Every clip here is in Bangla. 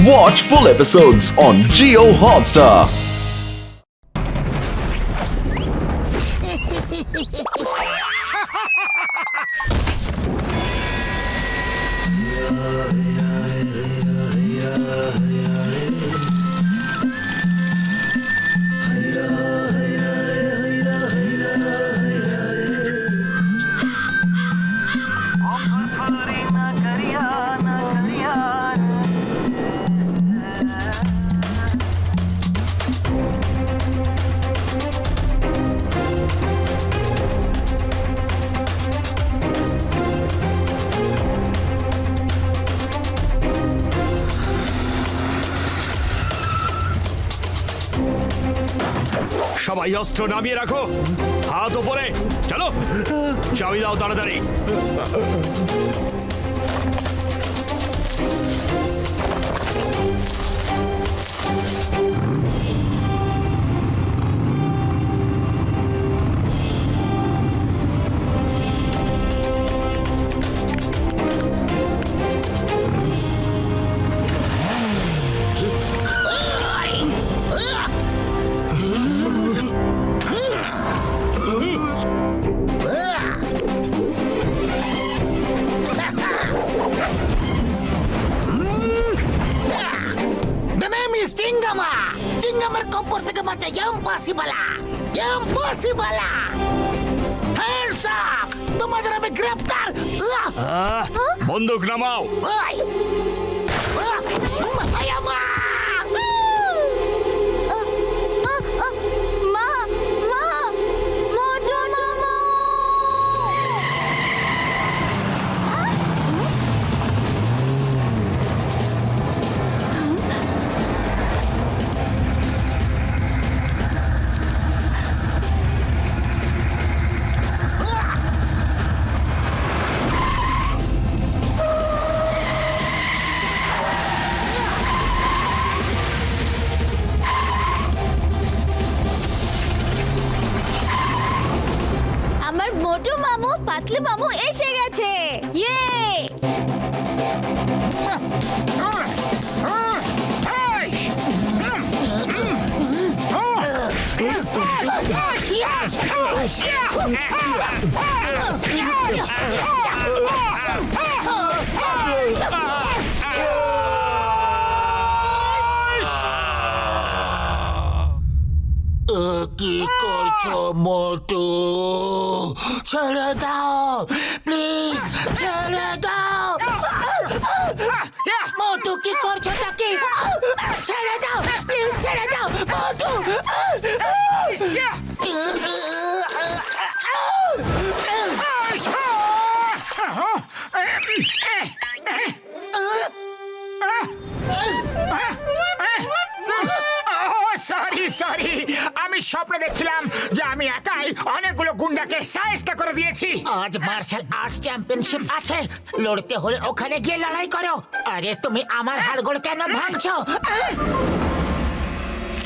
Watch full episodes on Jio Hotstar. সবাই অস্ত্র নামিয়ে রাখো, হাত উপরে। চলো, চাবি দাও তাড়াতাড়ি। চিঙ্গামের কপর থেকে বাঁচা ইম্পসিবল, ইম্পসিবল। হ্যান্ডস আপ, তোমাদের আমি গ্রেফতার। বন্দুক নামাও। আমার মোটু মামু পাতলু মামু এসে গেছে। ইয়ে কি করছো মোটু? ছেড়ে দাও প্লিজ, ছেড়ে দাও। মোটু কি করছো নাকি? ছেড়ে দাও প্লিজ, ছেড়ে দাও মোটু। সরি সরি, আমি স্বপ্ন দেখছিলাম যে আমি একাই অনেকগুলো গুন্ডাকে সাহায্য করে দিয়েছি। আজ মার্শাল আর্টস চ্যাম্পিয়নশিপ আছে, লড়তে হলে ওখানে গিয়ে লড়াই করো। আরে তুমি আমার হাড়গোড় কেন ভাঙছো?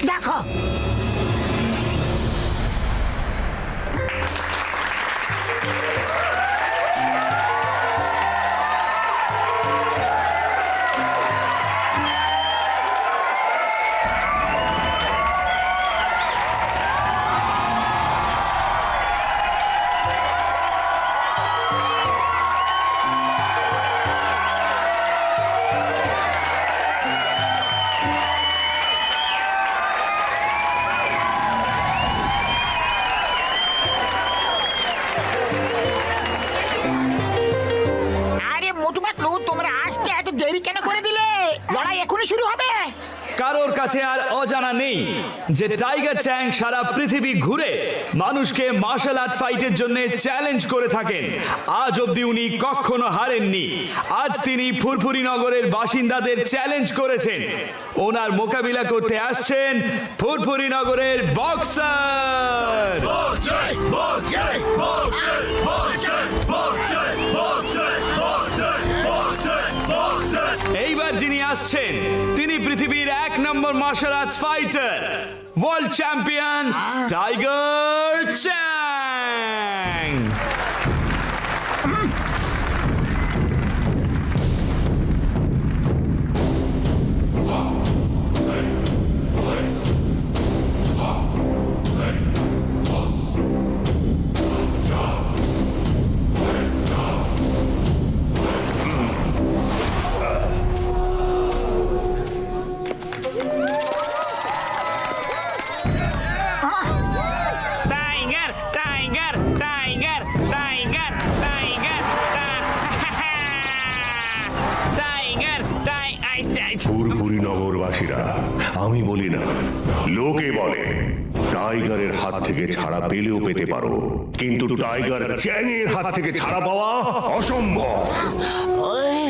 দেখো দেরি কেন করে দিলে? লড়াই এখনই শুরু হবে। কারোর কাছে আর অজানা নেই যে টাইগার চ্যাং সারা পৃথিবী ঘুরে মানুষকে মার্শাল আর্ট ফাইটের জন্য চ্যালেঞ্জ করে থাকেন। আজ অবধি উনি কখনো হারেননি। আজ তিনি ফুরফুরি নগরের বাসিন্দাদের চ্যালেঞ্জ করেছেন। ওনার মোকাবিলা করতে আসছেন ফুরফুরি নগরের বক্সার। এইবার যিনি আসছেন তিনি পৃথিবীর 1 number martial arts fighter, world champion Tiger Chang. নগরবাসীরা, আমি বলি না, লোকে বলে টাইগারের হাত থেকে ছাড়া পেলেও পেতে পারো, কিন্তু টাইগার চ্যাংয়ের হাত থেকে ছাড়া পাওয়া অসম্ভব। ওই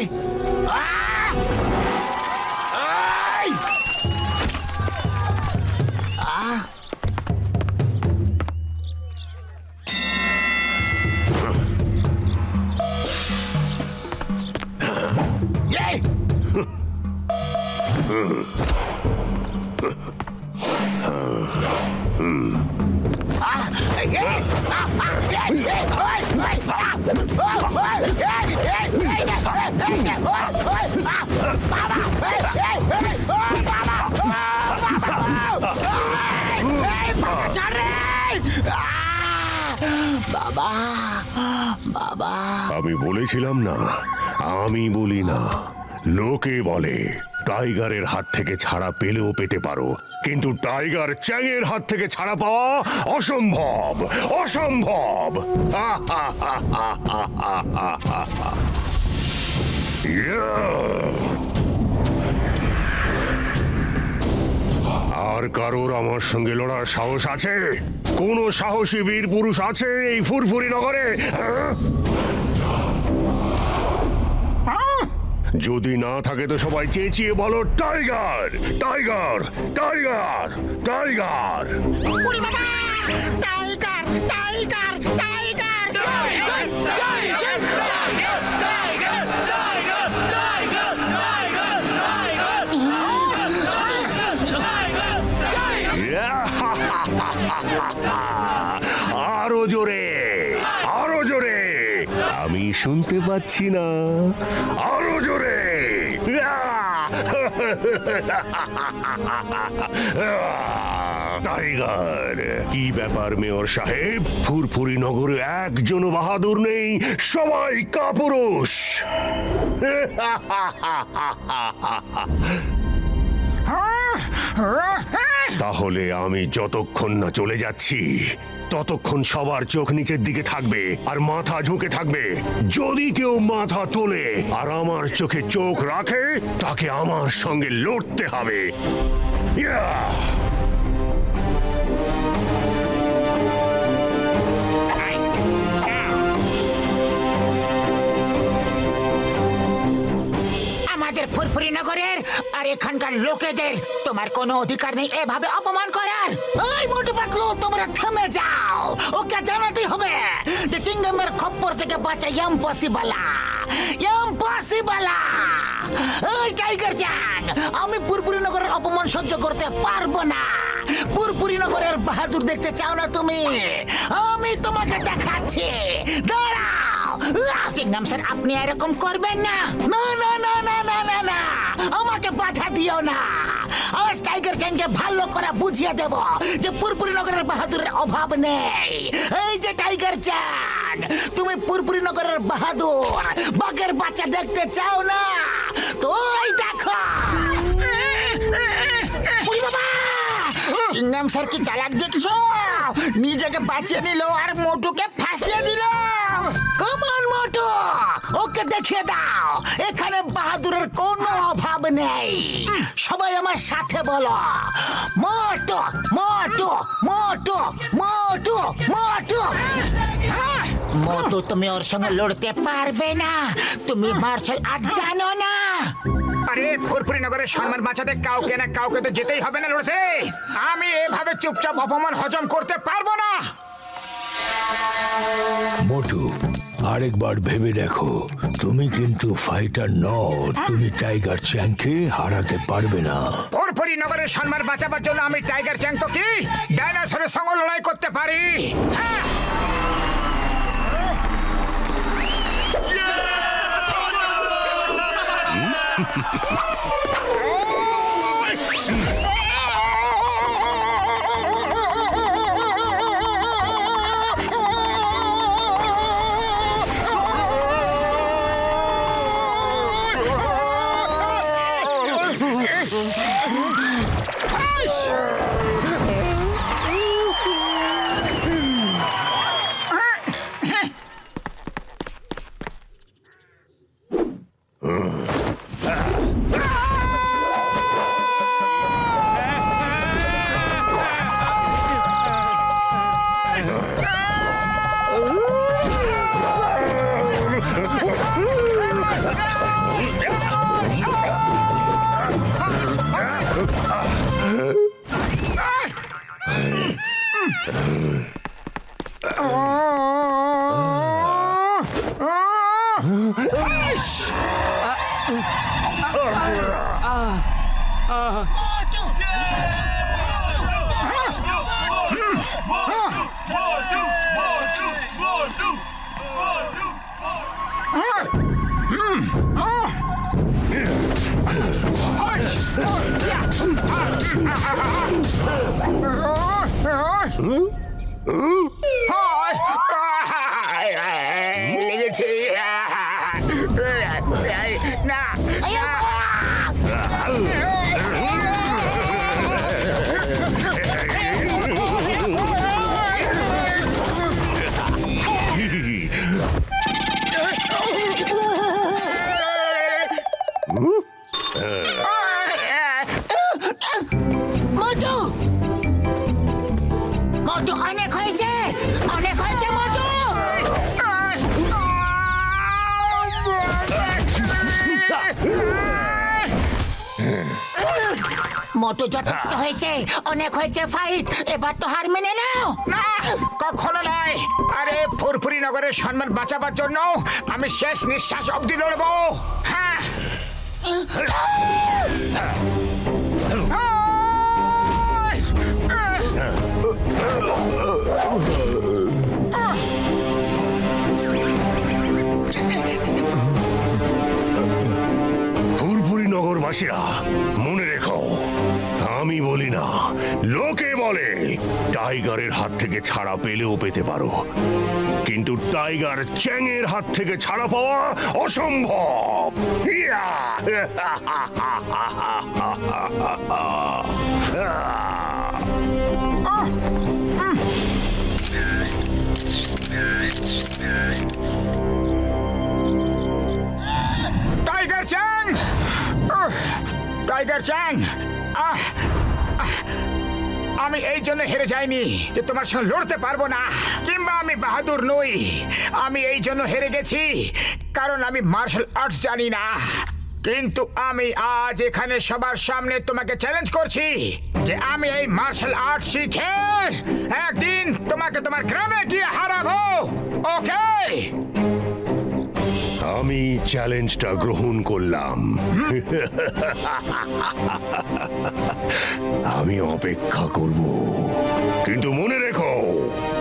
বাবা বাবা, আমি বলেছিলাম না, আমি বলি না, লোকে বলে টাইগারের হাত থেকে ছাড়া পেলেও পেতে পারো, কিন্তু টাইগার চ্যাংয়ের হাত থেকে ছাড়া পাওয়া অসম্ভব, অসম্ভব। আর কারোর আমার সঙ্গে লড়ার সাহস আছে? কোন সাহসী বীর পুরুষ আছে এই ফুরফুরি নগরে? যদি না থাকে তো সবাই চেঁচিয়ে বলো টাইগার, টাইগার, টাইগার, টাইগার। উড়ি বাবা, টাইগার টাইগার টাইগার আরো জোরে, আরো জোরে, আমি শুনতে পাচ্ছি না, আরো জোরে। টাইগার, কি ব্যাপার মেয়র সাহেব? ফুরফুরি নগরে একজন বাহাদুর নেই, সবাই কাপুরুষ। তাহলে আমি যতক্ষণ না চলে যাচ্ছি ততক্ষণ সবার চোখ নিচের দিকে থাকবে আর মাথা ঝুঁকে থাকবে। যদি কেউ মাথা তোলে আর আমার চোখে চোখ রাখে, তাকে আমার সঙ্গে লড়তে হবে। আমাদের ফুরফুরি নগরের আর এখানকার লোকেদের তোমার কোনো অধিকার নেই এভাবে অপমান করার। ওই মোটু পাতলু, তোমরা থেমে যাও। ওকে জানাতেই হবে যে চিংগামের খপ্পর থেকে বাঁচা ইম্পসিবল, ইম্পসিবল। ওই টাইগার চ্যাং, আমি ফুরফুরি নগরের অপমান সহ্য করতে পারবো না। ফুরফুরি নগরের বাহাদুর দেখতে চাও না তুমি? আমি তোমাকে দেখাচ্ছি, দাঁড়াও। চিংগাম স্যার, আপনি এরকম করবেন না। না না না না না না না, আমাকে বাধা দিও না। আজ টাইগার চ্যাংকে ভালো করে বুঝিয়ে দেব যে ফুরফুরি নগরের বাহাদুরের অভাব নেই। এই যে টাইগার চ্যাং, তুমি ফুরফুরি নগরের বাহাদুর বাঘের বাচ্চা দেখতে চাও না? তো এই দেখো। ওই বাবা, চিংগাম স্যার কি চালাক দেখছো? নিজেকে বাঁচিয়ে নিল আর মোটুকে ফাঁসিয়ে দিল। কমান মোটু, ওকে দেখিয়ে দাও এখানে বাহাদুরের কোনো অভাব নেই। সবাই আমার সাথে বলো, মোটু মোটু মোটু মোটু মোটু। মোটু, তুমি ওর সঙ্গে লড়তে পারবে না, তুমি মার্শাল আর্ট জানো না। আরে ফুরফুরি নগরের সম্মান বাঁচাতে কাউকে না কাউকে তো যেতেই হবে না লড়তে। আমি এভাবে চুপচাপ অপমান হজম করতে পারবো না। মোটু, আরেকবার ভেবে দেখো, তুমি কিন্তু ফাইটার নও। তুমি টাইগার চ্যাংকে হারাতে পারবে না। ফুরফুরি নগরের সম্মান বাঁচাবার জন্য আমি টাইগার চ্যাং তো কি ডাইনোসরের সঙ্গে লড়াই করতে পারি। হ্যাঁ, লেগেছে না মোটু মোটু অনেক হয়েছে মোটু। মোটু যথেষ্ট হয়েছে, অনেক হয়েছে ফাইট, এবার তো হার মেনে নাও। না কখনো নয়। আরে ফুরফুরি নগরের সম্মান বাঁচাবার জন্য আমি শেষ নিঃশ্বাস অবধি লড়বো। হ্যাঁ ফুরফুরি নগরবাসীরা মনে রেখো, আমি বলি না, লোকে বলে টাইগারের হাত থেকে ছাড়া পেলেও পেতে পারো, কিন্তু টাইগার চ্যাংয়ের হাত থেকে ছাড়া পাওয়া অসম্ভব। ইয়া! টাইগার চ্যাং, টাইগার চ্যাং, আমি এই জন্য হেরে যাইনি যে তোমার সঙ্গে লড়তে পারবো না, কিংবা আমি বাহাদুর নই। আমি এই জন্য হেরে গেছি কারণ আমি মার্শাল আর্টস জানি না। কিন্তু আমি আজ এখানে সবার সামনে তোমাকে চ্যালেঞ্জ করছি যে আমি এই মার্শাল আর্ট শিখে একদিন তোমাকে তোমার গ্রামে গিয়ে হারাবো। ওকে? আমি চ্যালেঞ্জটা গ্রহণ করলাম। আমি অপেক্ষা করব, কিন্তু মনে রেখো,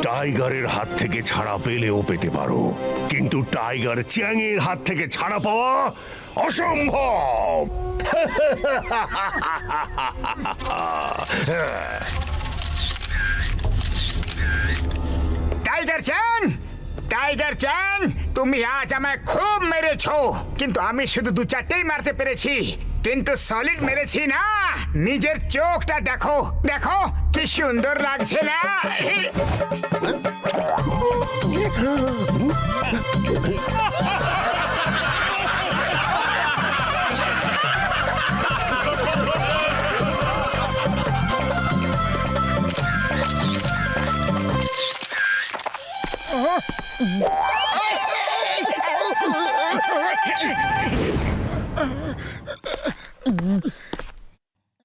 টাইগারের হাত থেকে ছাড়া পেলেও পেতে পারো, কিন্তু টাইগার চ্যাংয়ের হাত থেকে ছাড়া পাওয়া অসম্ভব। টাইগার চ্যাং, টাইগার চ্যাং, তুমি আজ আমায় খুব মেরেছো, কিন্তু আমি শুধু দু চারটেই মারতে পেরেছি, কিন্তু সলিড মেরেছি না। নিজের চোখটা দেখো, দেখো কি সুন্দর লাগছে না?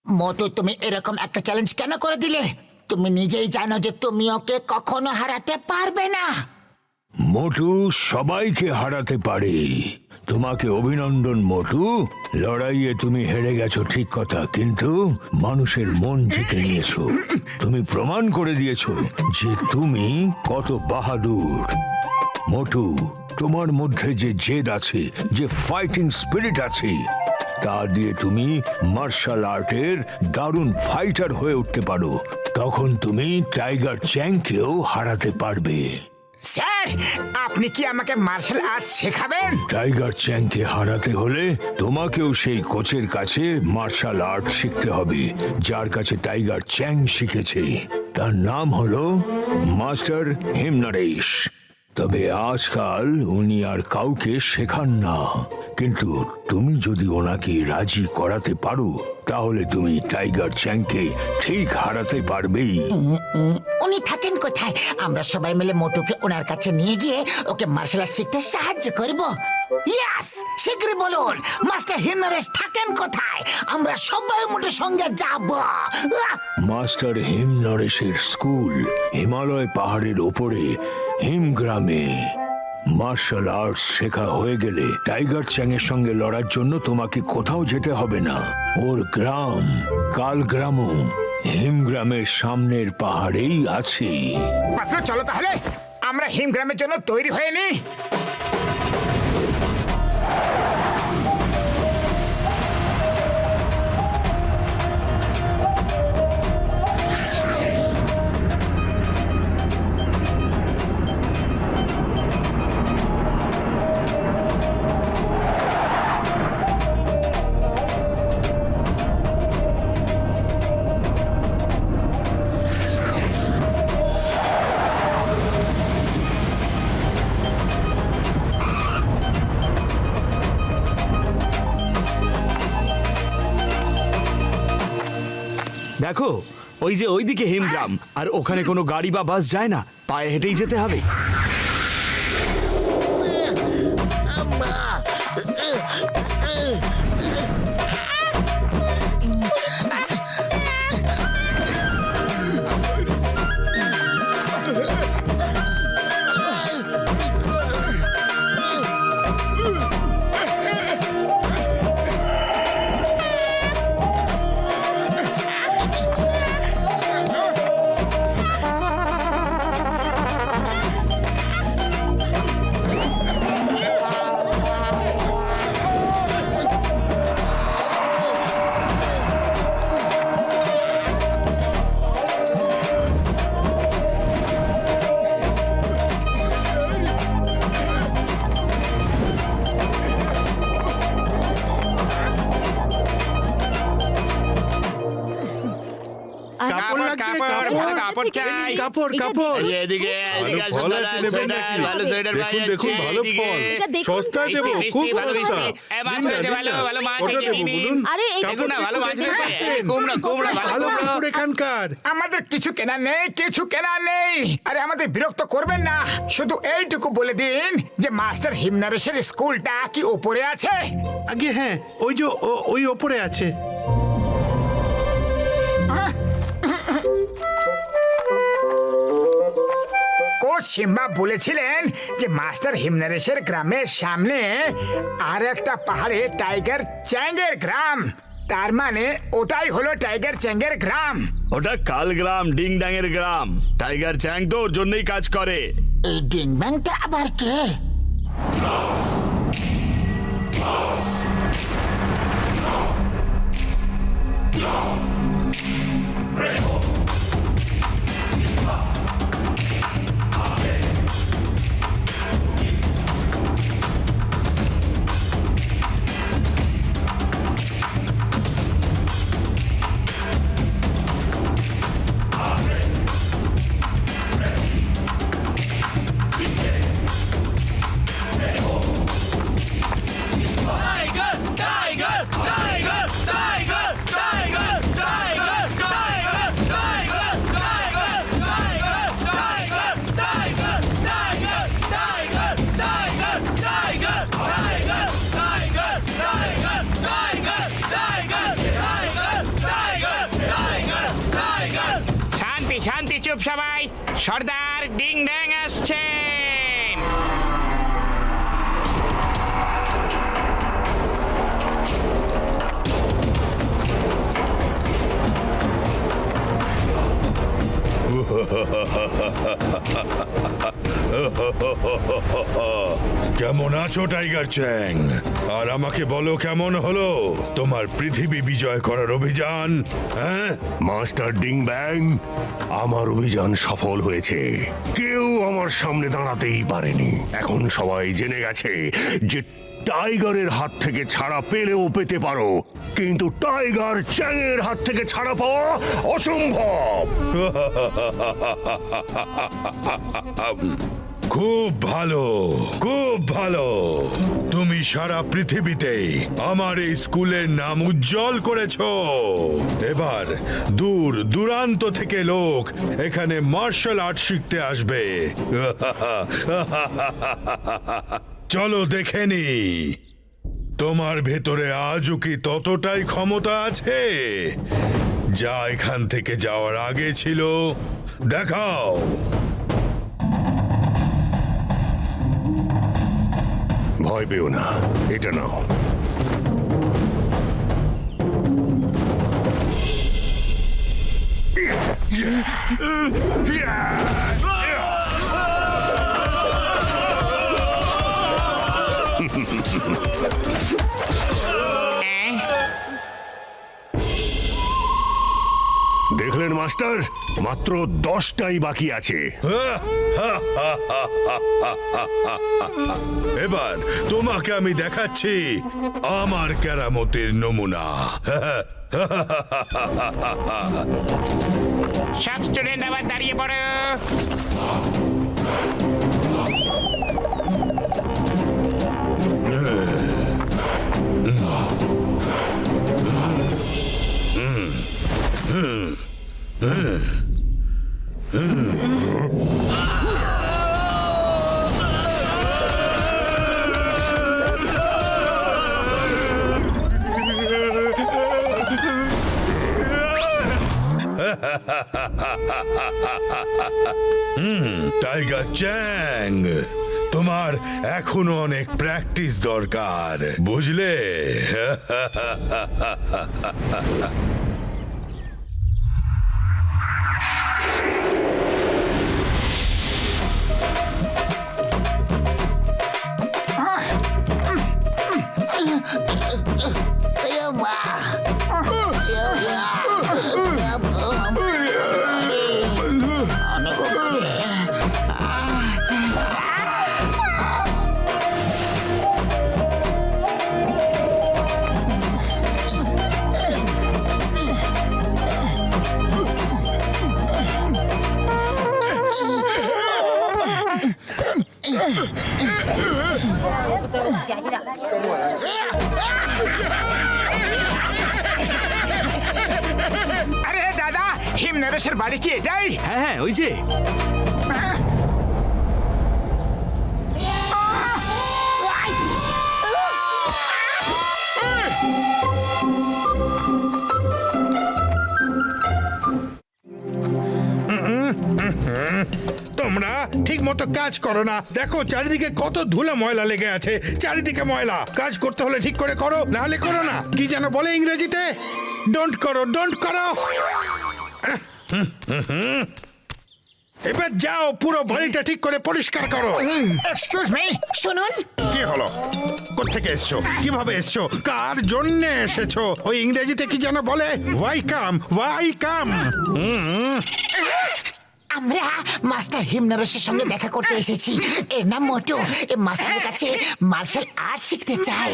মোটু, তুমি এরকম একটা চ্যালেঞ্জ কেন করে দিলে? তুমি নিজেই জানো যে তুমি ওকে কখনো হারাতে পারবে না। মোটু সবাইকে হারাতে পারে। তোমাকে অভিনন্দন মোটু, লড়াইয়ে তুমি হেরে গেছো ঠিক কথা, কিন্তু মানুষের মন জিতে নিয়েছো। তুমি প্রমাণ করে দিয়েছো যে তুমি কত বাহাদুর। মোটু, তোমার মধ্যে যে জেদ আছে, যে ফাইটিং স্পিরিট আছে, তা দিয়ে তুমি মার্শাল আর্টের দারুণ ফাইটার হয়ে উঠতে পারো। তখন তুমি টাইগার চ্যাংকেও হারাতে পারবে। স্যার, আপনি কি আমাকে মার্শাল আর্টস শেখাবেন? টাইগার চ্যাংকে হারাতে হলে তোমাকেও সেই কোচের কাছে মার্শাল আর্ট শিখতে হবে, যার কাছে টাইগার চ্যাং শিখেছে। তার নাম হলো মাস্টার হিমনরেশ। তবে আজকাল উনি আর কাউকে শেখান না, কিন্তু তুমি যদি ওনাকে রাজি করাতে পারো, তাহলে তুমি টাইগার চ্যাংকে ঠিক হারাতে পারবেই। উনি থাকেন কোথায়? আমরা সবাই মিলে মোটুকে ওনার কাছে নিয়ে গিয়ে ওকে মার্শাল আর্ট শিখতে সাহায্য করব। ইয়েস, শীঘ্রই বলুন মাস্টার হিমনরেশ থাকেন কোথায়? আমরা সবাই মোটুর সঙ্গে যাব। মাস্টার হিমনরেশের স্কুল হিমালয় পাহাড়ের ওপরে হিমগ্রামে। মার্শাল আর্টস শেখা হয়ে গেলে টাইগার চ্যাং এর সঙ্গে লড়ার জন্য তোমাকে কোথাও যেতে হবে না। ওর গ্রাম কালগ্রামও হিমগ্রামের সামনের পাহাড়েই আছে। পাতলু চলো তাহলে আমরা হিমগ্রামের জন্য তৈরি হয়ে নি। দেখো ওই যে ওইদিকে হিমগ্রাম, আর ওখানে কোনো গাড়ি বা বাস যায় না, পায়ে হেঁটেই যেতে হবে। কাপড় কাপড় ভালো কাপড় চাই। কাপড় কাপড় এদিকে এদিকে আসুন ফল দাদা, আছে নেবেন সোয়েটার, নাকি? ভালো সোয়েটার পাওয়া দেখুন দেখুন যাচ্ছে, ভালো এদিকে। ফল এটা দেখুন সস্তায় দেবো মিষ্টি, খুব ভালো সস্তা মিষ্টি। এ, মাছ নিন না, হয়েছে, নিন ভালো, না। ভালো মাছ কত হয়েছে, দেবো নিন, বলুন? আরে এই দেখুন না, ভালো মাছ হয়েছে। দেখেন। কুমড়ো কুমড়ো ভালো ভালো কুমড়ো। কাপড় এখানকার। আমাদের কিছু কেনা নেই, কিছু কেনা নেই। আরে আমাদের বিরক্ত করবেন না, শুধু এইটুকু বলে দিন যে মাস্টার হিমনারেশের স্কুলটা কি উপরে আছে? আগে হ্যাঁ ওই যে ওই ওপরে আছে। কোচ সিম্বা বলেছিলেন যে মাস্টার হিমনারেশের গ্রামের সামনে আর একটা পাহাড়ে টাইগার চ্যাংয়ের গ্রাম। তার মানে ওটাই হলো টাইগার চ্যাংয়ের গ্রাম। ওটা কালগ্রাম ডিং ডাঙের গ্রাম। টাইগার চ্যাং তো ওর জন্যই কাজ করে। এই ডিং ব্যাংটা আবার কে? শান্তি শান্তি, চুপ সবাই। সর্দার ডিং ড্যাং আসছেন। কেমন আছো টাইগার চ্যাং? আর আমাকে বলো কেমন হলো তোমার পৃথিবী বিজয় করার অভিযান? হ্যাঁ মাস্টার ডিং ব্যাং, আমার অভিযান সফল হয়েছে। কেউ আমার সামনে দাঁড়াতেই পারেনি। এখন সবাই জেনে গেছে যে টাইগারের হাত থেকে ছাড়া পেলেও পেতে পারো, কিন্তু টাইগার চ্যাংয়ের হাত থেকে ছাড়া পাওয়া অসম্ভব। খুব ভালো, খুব ভালো। তুমি সারা পৃথিবীতে আমার এই স্কুলের নাম উজ্জ্বল করেছো। এবার দূর দূরান্ত থেকে লোক এখানে মার্শাল আর্ট শিখতে আসবে। চলো দেখে নি তোমার ভেতরে আজও কি ততটাই ক্ষমতা আছে যা এখান থেকে যাওয়ার আগে ছিল। দেখাও। ভয় পেও না, এটা নাও। দেখলেন মাস্টার, মাত্র 10টাই বাকি আছে। এবার তোমাকে আমি দেখাচ্ছি আমার কেরামতির নমুনা। সব স্টুডেন্ট আবার দাঁড়িয়ে পড়ো। টাইগার চ্যাং, তোমার এখনো অনেক প্র্যাকটিস দরকার, বুঝলে? আরে দাদা, হিম নরেশের বাড়ি কি এটাই? হ্যাঁ হ্যাঁ, ওই যে। তোমরা ঠিক মতো কাজ করো না। দেখো চারিদিকে কত ধুলো ময়লা লেগে আছে, চারিদিকে ময়লা। কাজ করতে হলে ঠিক করে করো, না হলে করো না। কি যেন বলে ইংরেজিতে? ডোন্ট করো, ডোন্ট করো। এবার যাও, পুরো বাড়িটা ঠিক করে পরিষ্কার করো। এক্সকিউজ মি, শুনুন, কি হলো? কোত্থেকে এসছো? কিভাবে এসছো? কার জন্য এসেছো? ওই ইংরেজিতে কি যেন বলে? ওয়াই কাম, ওয়াই কাম। আমরা মাস্টার হিমনরেশের সঙ্গে দেখা করতে এসেছি। এর নাম মোটু। এই মাস্টারের কাছে মার্শাল আর্ট শিখতে চাই।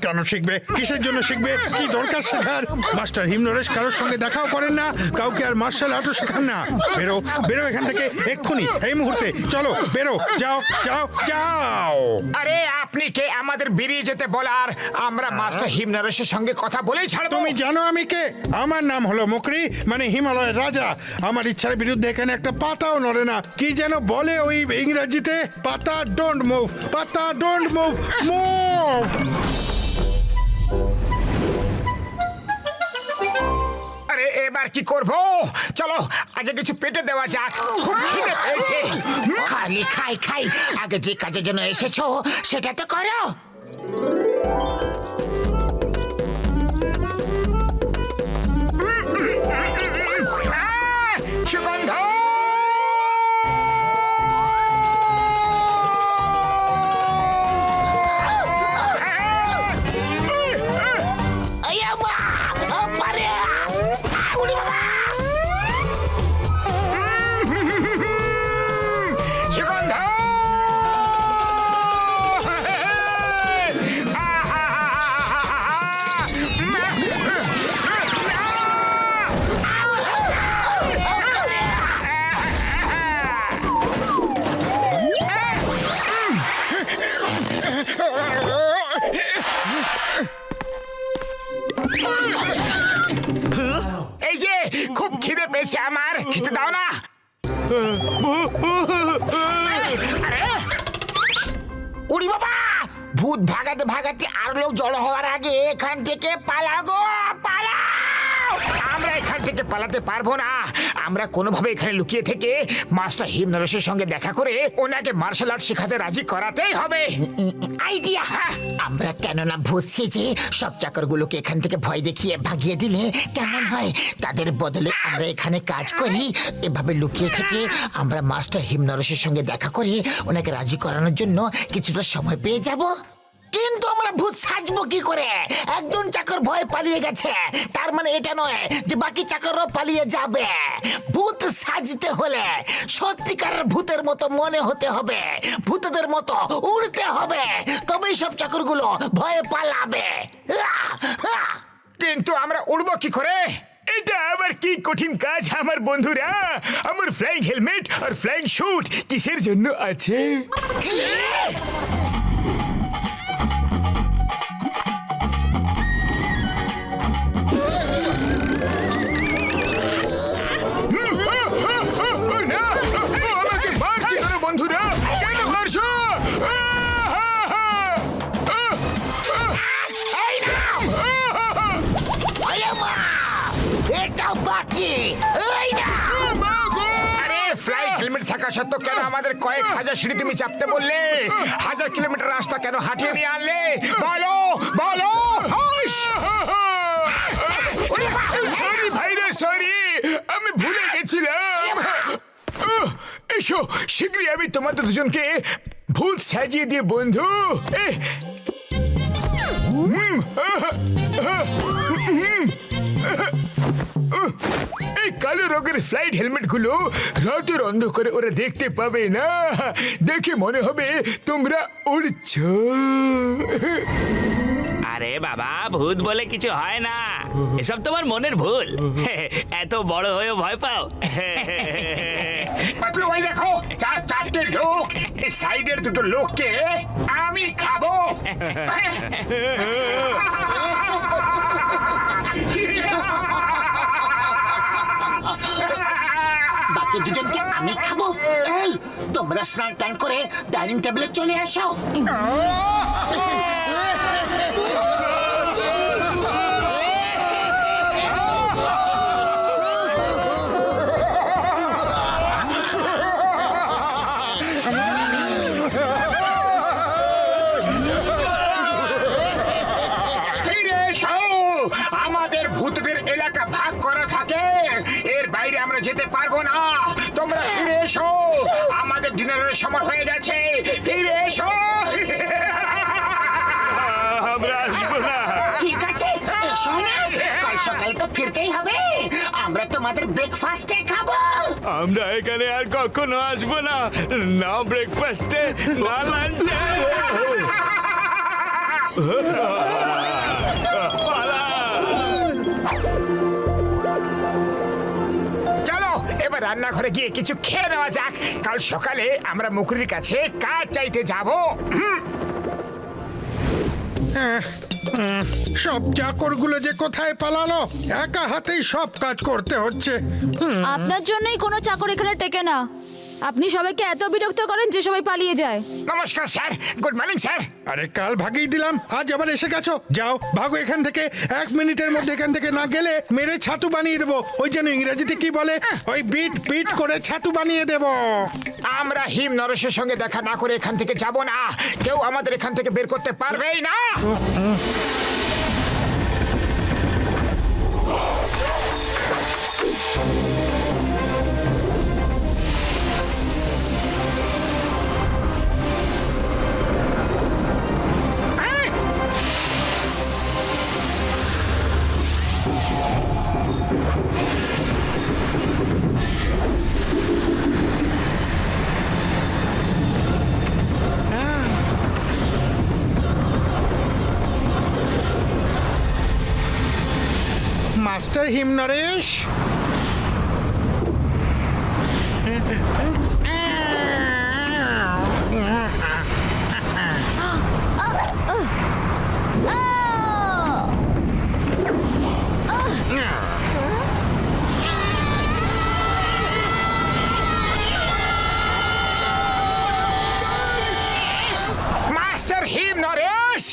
কেন শিখবে? কিসের জন্য শিখবে? কি দরকার শেখার? মাস্টার হিমনরেশ কারোর সঙ্গে দেখাও করেন না, কাউকে আর মার্শাল আর্টও শেখান না। বেরো, বেরো এখান থেকে এক্ষুনি, এই মুহূর্তে। চলো বেরো, যাও যাও যাও। আরে আপনি কে আমাদের বেরিয়ে যেতে বলার? আমরা মাস্টার হিম নরেশের সঙ্গে কথা বলেই ছাড়বো। তুমি জানো আমি কে? আমার নাম হলো মুকরি, মানে হিমালয়ের রাজা। আমার ইচ্ছার বিরুদ্ধে এখানে একটা পাতাও নড়ে না। কি যেন বলে ওই ইংরেজিতে? পাতা ডোন্ট মুভ, পাতা ডোন্ট মুভ, মুভ। আরে এবার কি করব? চলো আগে কিছু পেটে দেওয়া যাক, খুব খিদে পেয়েছে। খালি খাই খাই, আগে যে কাজের জন্য এসেছো সেটা তো করো। সুগন্ধ, সুগন্ধ। এই যে খুব খিদে পেয়েছে আমার, খেতে দাও না। আরে উড়ি বাবা, ভূত ভাগাতে ভাগাতে আর লোক জড়ো হওয়ার আগে এখান থেকে পালাগো, পালাও। আমরা এখান থেকে পালাতে পারবো না। আমরা কোনোভাবে এখানে লুকিয়ে থেকে মাস্টার হিমনরেশের সঙ্গে দেখা করে ওনাকে মার্শাল আর্ট শেখাতে রাজি করাতেই হবে। আইডিয়া! আমরা কেননা বুঝছি যে সব চাকরগুলোকে এখান থেকে ভয় দেখিয়ে ভাগিয়ে দিলে কেমন হয়, তাদের বদলে আমরা এখানে কাজ করি। এভাবে লুকিয়ে থেকে আমরা মাস্টার হিমনরেশের সঙ্গে দেখা করে ওনাকে রাজি করানোর জন্য কিছুটা সময় পেয়ে যাব। কিন্তু আমরা ভূত সাজবো কি করে? একজন চাকর ভয় পালিয়ে গেছে, তার মানে এটা নয় যে বাকি চাকরও পালিয়ে যাবে। ভূত সাজতে হলে সত্যিকার ভূতের মতো মনে হতে হবে, ভূতদের মতো উড়তে হবে, তবেই সব চাকরগুলো ভয়ে পালাবে। কিন্তু আমরা উড়বো কি করে? এটা আবার কি কঠিন কাজ আমার বন্ধুরা। আমার flying helmet are flying shoot কিসের জন্য আছে? আমাকে মারছি কেন বন্ধুরা? কেন মারছো? এই নাও! ওরে মা! এটা বাকি! এই নাও! আরে ফ্লাইং হেলমেট থাকা সত্ত্বেও কেন আমাদের কয়েক হাজার সিঁড়ি তুমি চাপতে বললে? 1000 কিলোমিটার রাস্তা কেন হাঁটিয়ে নিয়ে আনলে? বলো বলো! সরি ভাইরে, সরি, আমি ভুলে গেছিলাম। এসো শীঘ্রই আমি তোমাদের দুজনকে ভূত সাজিয়ে দিয়ে বন্ধু। এই কালো রঙের ফ্লাইট হেলমেট গুলো রাতের অন্ধকারে ওরা দেখতে পাবে না, দেখে মনে হবে তোমরা উড়ছো। আরে বাবা, ভূত বলে কিছু হয় না, এসব তোমার মনের ভুল। এত বড় হয়েও ভয় পাও? পাতলু ভাই দেখো, চারটে লোক, এই সাইডের দুটো লোককে আমি খাবো। বাকি দুজনকে আমি খাবো। এই তোমরা স্নান টান করে ডাইনিং টেবিলে চলে আসো। ফিরে এসো। আমাদের ভূতদের এলাকা ভাগ করা থাকে, এর বাইরে আমরা যেতে পারবো না। তোমরা ফিরে এসো, আমাদের ডিনারের সময় হয়ে গেছে। ফিরে এসো। আমরা আসবো না। ঠিক আছে, এসো না। কাল সকালে তো ফিরতেই হবে, আমরা তোমাদের ব্রেকফাস্টে খাবো। আমরা এখানে আর কখনো আসবো না, না ব্রেকফাস্টে না লাঞ্চে। চলো এবার রান্নাঘরে গিয়ে কিছু খেয়ে নেওয়া যাক। কাল সকালে আমরা মুকুরির কাছে কাজ চাইতে যাবো। সব চাকরগুলো যে কোথায় পালালো, একা হাতেই সব কাজ করতে হচ্ছে। আপনার জন্যই কোনো চাকর এখানে টেকে না। আপনি সবাইকে এত বিরক্ত করেন যে সবাই পালিয়ে যায়। নমস্কার স্যার, গুড মর্নিং স্যার। আরে কাল ভাগিয়ে দিলাম, আজ আবার এসে গেছো। যাও ভাগো এখান থেকে, 1 মিনিটের মধ্যে এখান থেকে না গেলে মেরে ছাতু বানিয়ে দেবো। ওই যেন ইংরেজিতে কি বলে, ওই বিট বিট করে ছাতু বানিয়ে দেবো। আমরা হিম নরেশের সঙ্গে দেখা না করে এখান থেকে যাব না। কেউ আমাদের এখান থেকে বের করতে পারবেই না। মাস্টার হিমনরেশ, মাস্টার হিম নরেশ,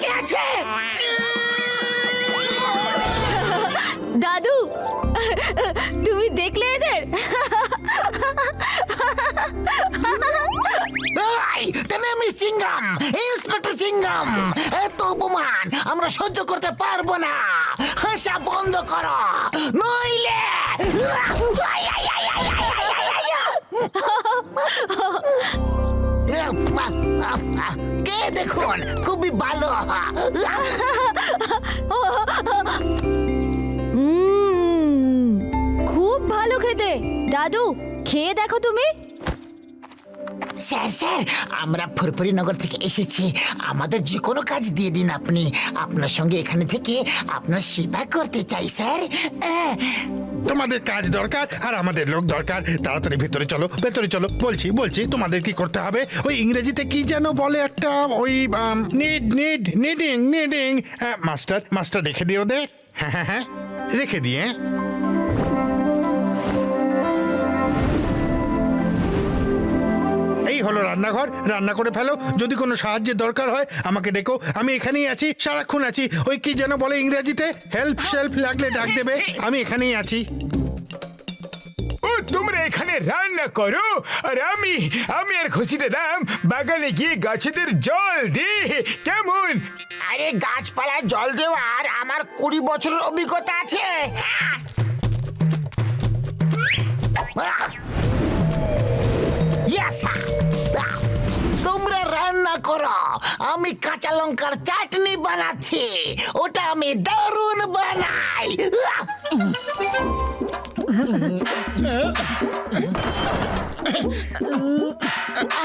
বেঁচে আছে। দাদু তুমি দেখলে এদের? এই, মিস সিংগাম, ইন্সপেক্টর সিংগাম, এত অপমান আমরা সহ্য করতে পারবো না। হাসা বন্ধ করো, নইলে কে দেখুন, খুবই ভালো। খুব ভালো খেতে। দাদু খেয়ে দেখো তুমি। স্যার স্যার, আমরা ফুরফুরি নগর থেকে এসেছি, আমাদের যে কোনো কাজ দিয়ে দিন আপনি। আপনার সঙ্গে এখানে থেকে আপনার সেবা করতে চাই স্যার। তোমাদের কাজ দরকার আর আমাদের লোক দরকার। তাড়াতাড়ি ভেতরে চলো, ভেতরে চলো। বলছি বলছি তোমাদের কি করতে হবে? ওই ইংরেজিতে কি যেন বলে একটা, ওই নিডিং। মাস্টার রেখে দিও ওদের। হ্যাঁ, রেখে দিয়ে। এই হলো রান্নাঘর, রান্না করে ফেলো। যদি কোনো সাহায্যের দরকার হয় আমাকে ডেকো, আমি এখানেই আছি, সারাক্ষণ আছি। ওই কি যেন বলে ইংরেজিতে, হেল্প শেল্প লাগলে ডাক দেবে, আমি এখানেই আছি। ও তোমরা এখানে রান্না করো আর আমি আর খুশিতে দাম বাগানে গিয়ে গাছেদের জল দি, কেমন? আরে গাছপালায় জল দেওয়ার আমার 20 বছরের অভিজ্ঞতা আছে। তোমরা রান্না করো, আমি কাঁচা লঙ্কার চাটনি বানাচ্ছি, ওটা আমি দারুণ বানাই।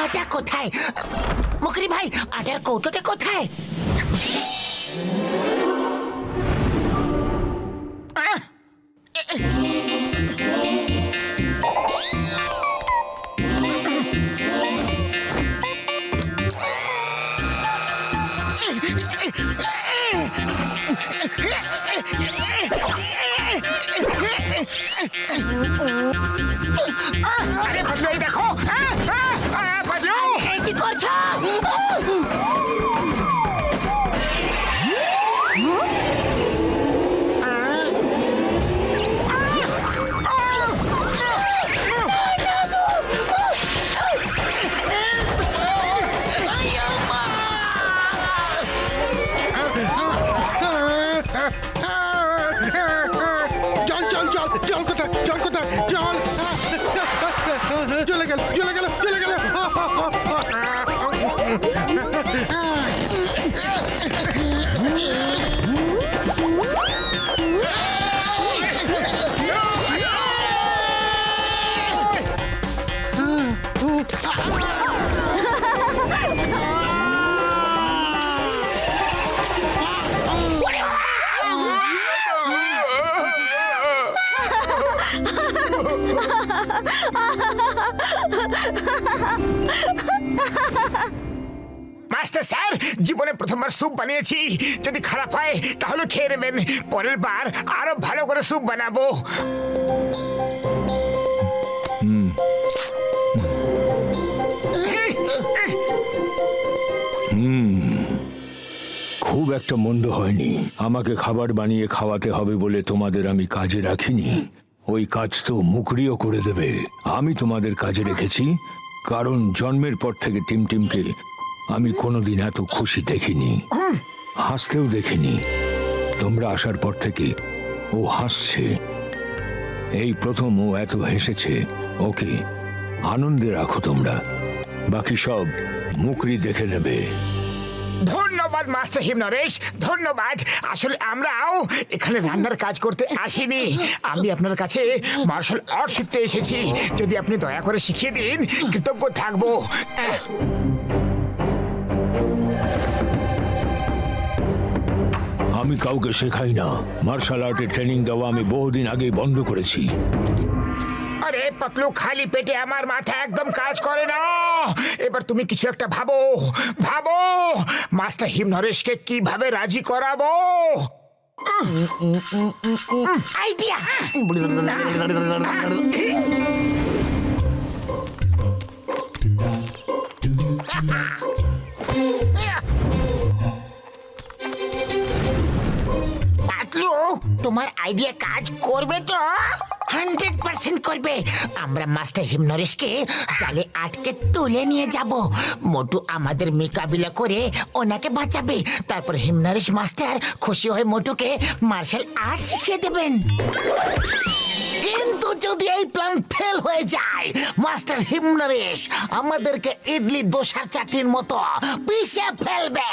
আটা কোথায় মুকরি ভাই? আটার কৌটোটা কোথায়? আরে পাতলু, এই দেখো। পাতলু, কি করছো? জল কোথায়? জল চলে গেল। মাস্টার স্যার, জীবনে প্রথমবার স্যুপ বানিয়েছি, যদি খারাপ হয় তাহলে খেয়ে নেবেন, পরের বার আরো ভালো করে স্যুপ বানাবো। খুব একটা মন্দ হয়নি। আমাকে খাবার বানিয়ে খাওয়াতে হবে বলে তোমাদের আমি কাজে রাখিনি। ওই কাজ তো মুকরিও করে দেবে। আমি তোমাদের কাজে রেখেছি কারণ জন্মের পর থেকে টিমকে আমি কোনোদিন এত খুশি দেখিনি, হাসতেও দেখিনি। তোমরা আসার পর থেকে ও হাসছে, এই প্রথম ও এত হেসেছে। ওকে আনন্দে রাখো তোমরা, বাকি সব মুকরি দেখে নেবে। ধন্যবাদ মাস্টার হিমনরেশ, ধন্যবাদ। আসলে আমরাও এখানে রান্নার কাজ করতে আসিনি, আমি আপনার কাছে মার্শাল আর্ট শিখতে এসেছি। যদি আপনি দয়া করে শিখিয়ে দিন, কৃতজ্ঞ থাকবো। আমি কাউকে শেখাই না। মার্শাল আর্টের ট্রেনিং দেওয়া আমি বহুদিন আগেই বন্ধ করেছি। আরে পাতলু, খালি পেটে আমার মাথা একদম কাজ করে না। এবার তুমি কিছু একটা ভাবো, মাস্টার হিমনরেশকে কিভাবে রাজি করাবো। আইডিয়া! তোমার আইডিয়া কাজ করবে তো? 100% করবে। আমরা মাস্টার হিমনরেশকে জালে আটকে তুলে নিয়ে যাব। মোটু আমাদের মোকাবিলা করে ওনাকে বাঁচাবে। তারপর হিমনরেশ মাস্টার খুশি হয়ে মোটুকে মার্শাল আর্ট শিখিয়ে দেবেন। কিন্তু যদি এই প্ল্যান ফেল হয়ে যায়, মাস্টার হিমনরেশ আমাদেরকে ইডলি দোসার চাটনির মতো পিষে ফেলবে।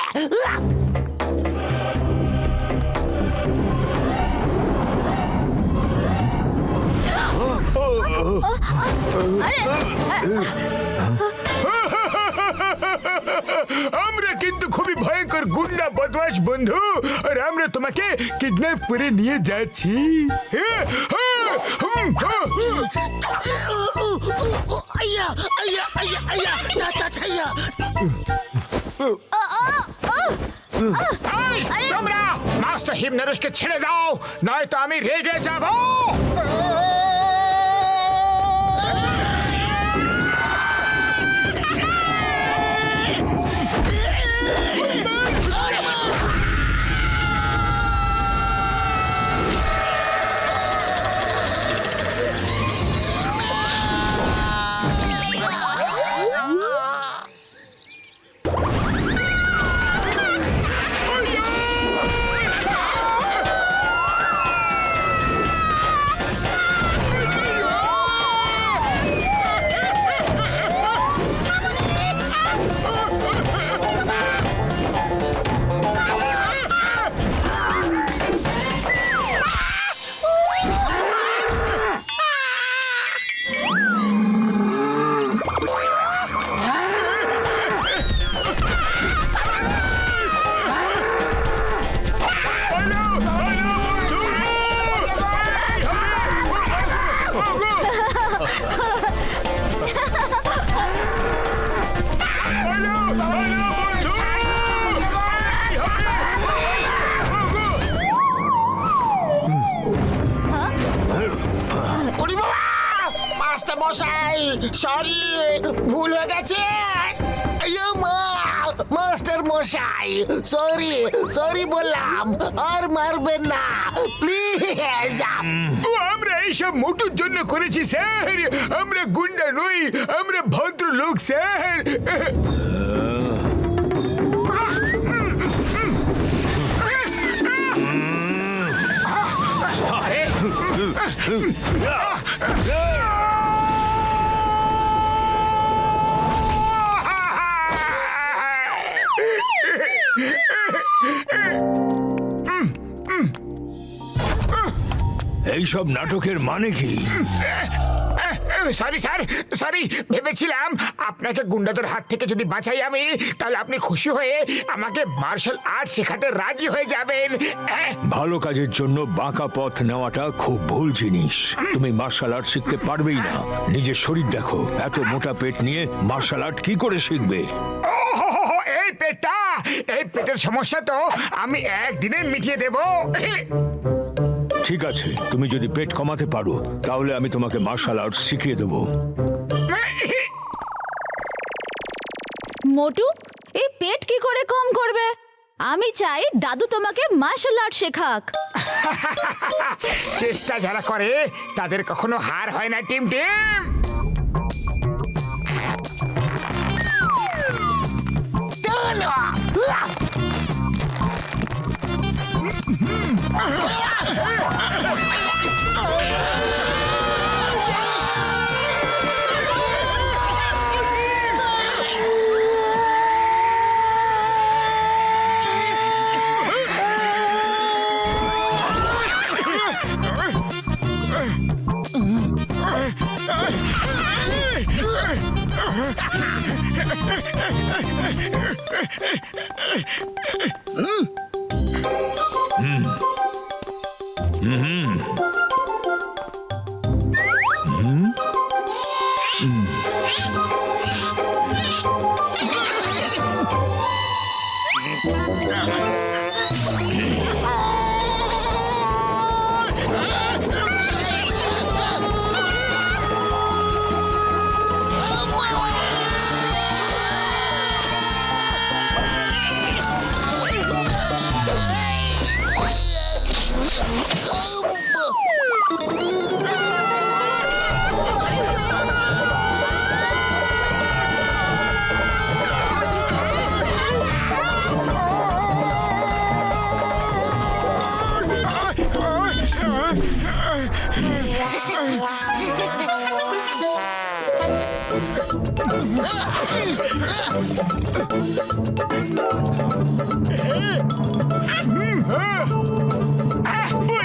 আমরা কিন্তু খুবই ভয়ঙ্কর গুন্ডা বদমাশ বন্ধু, আর আমরা তোমাকে কিডন্যাপ করে নিয়ে যাচ্ছি। আইয়া আইয়া আইয়া আইয়া তা থাইয়া। তোমরা মাস্টার হিমনরেশকে ছেড়ে দাও, নয়তো আমি রেগে যাব। মাস্টার মশাই, সরি, ভুল হয়ে গেছে। মাস্টার মশাই, সরি সরি বললাম, আর মারবেন না প্লিজ। আমরা এইসব মোটুর জন্য করেছি স্যার, আমরা গুন্ডা নই, আমরা ভদ্রলোক স্যার। এইসব নাটকের মানে কি? সরি স্যার, সরি, ভেবেছিলাম আপনাকে গুন্ডাদের হাত থেকে যদি বাঁচাই আমি, তাহলে আপনি খুশি হয়ে আমাকে মার্শাল আর্ট শেখাতে রাজি হয়ে যাবেন। ভালো কাজের জন্য বাঁকা পথ নেওয়াটা খুব ভুল জিনিস। তুমি মার্শাল আর্ট শিখতে পারবেই না। নিজের শরীর দেখো, এত মোটা পেট নিয়ে মার্শাল আর্ট কি করে শিখবে? এই পেটটা, এই পেটের সমস্যা তো আমি একদিনে মিটিয়ে দেব। ঠিক আছে, তুমি যদি পেট কমাতে পারো তাহলে আমি তোমাকে মার্শাল আর্ট শিখিয়ে দেবো। মোটু, এই পেট কি করে কম করবে? আমি চাই দাদু তোমাকে মার্শাল আর্ট শেখাক। চেষ্টা যারা করে তাদের কখনো হার হয় না টিম টিম।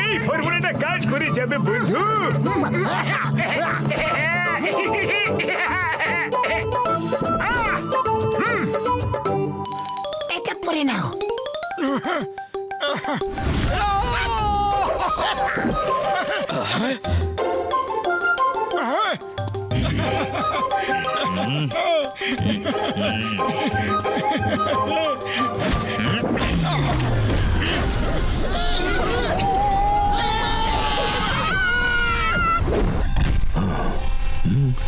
এই ফর্মুলাটা কাজ করে যাবে বন্ধু। এটা পরে নাও।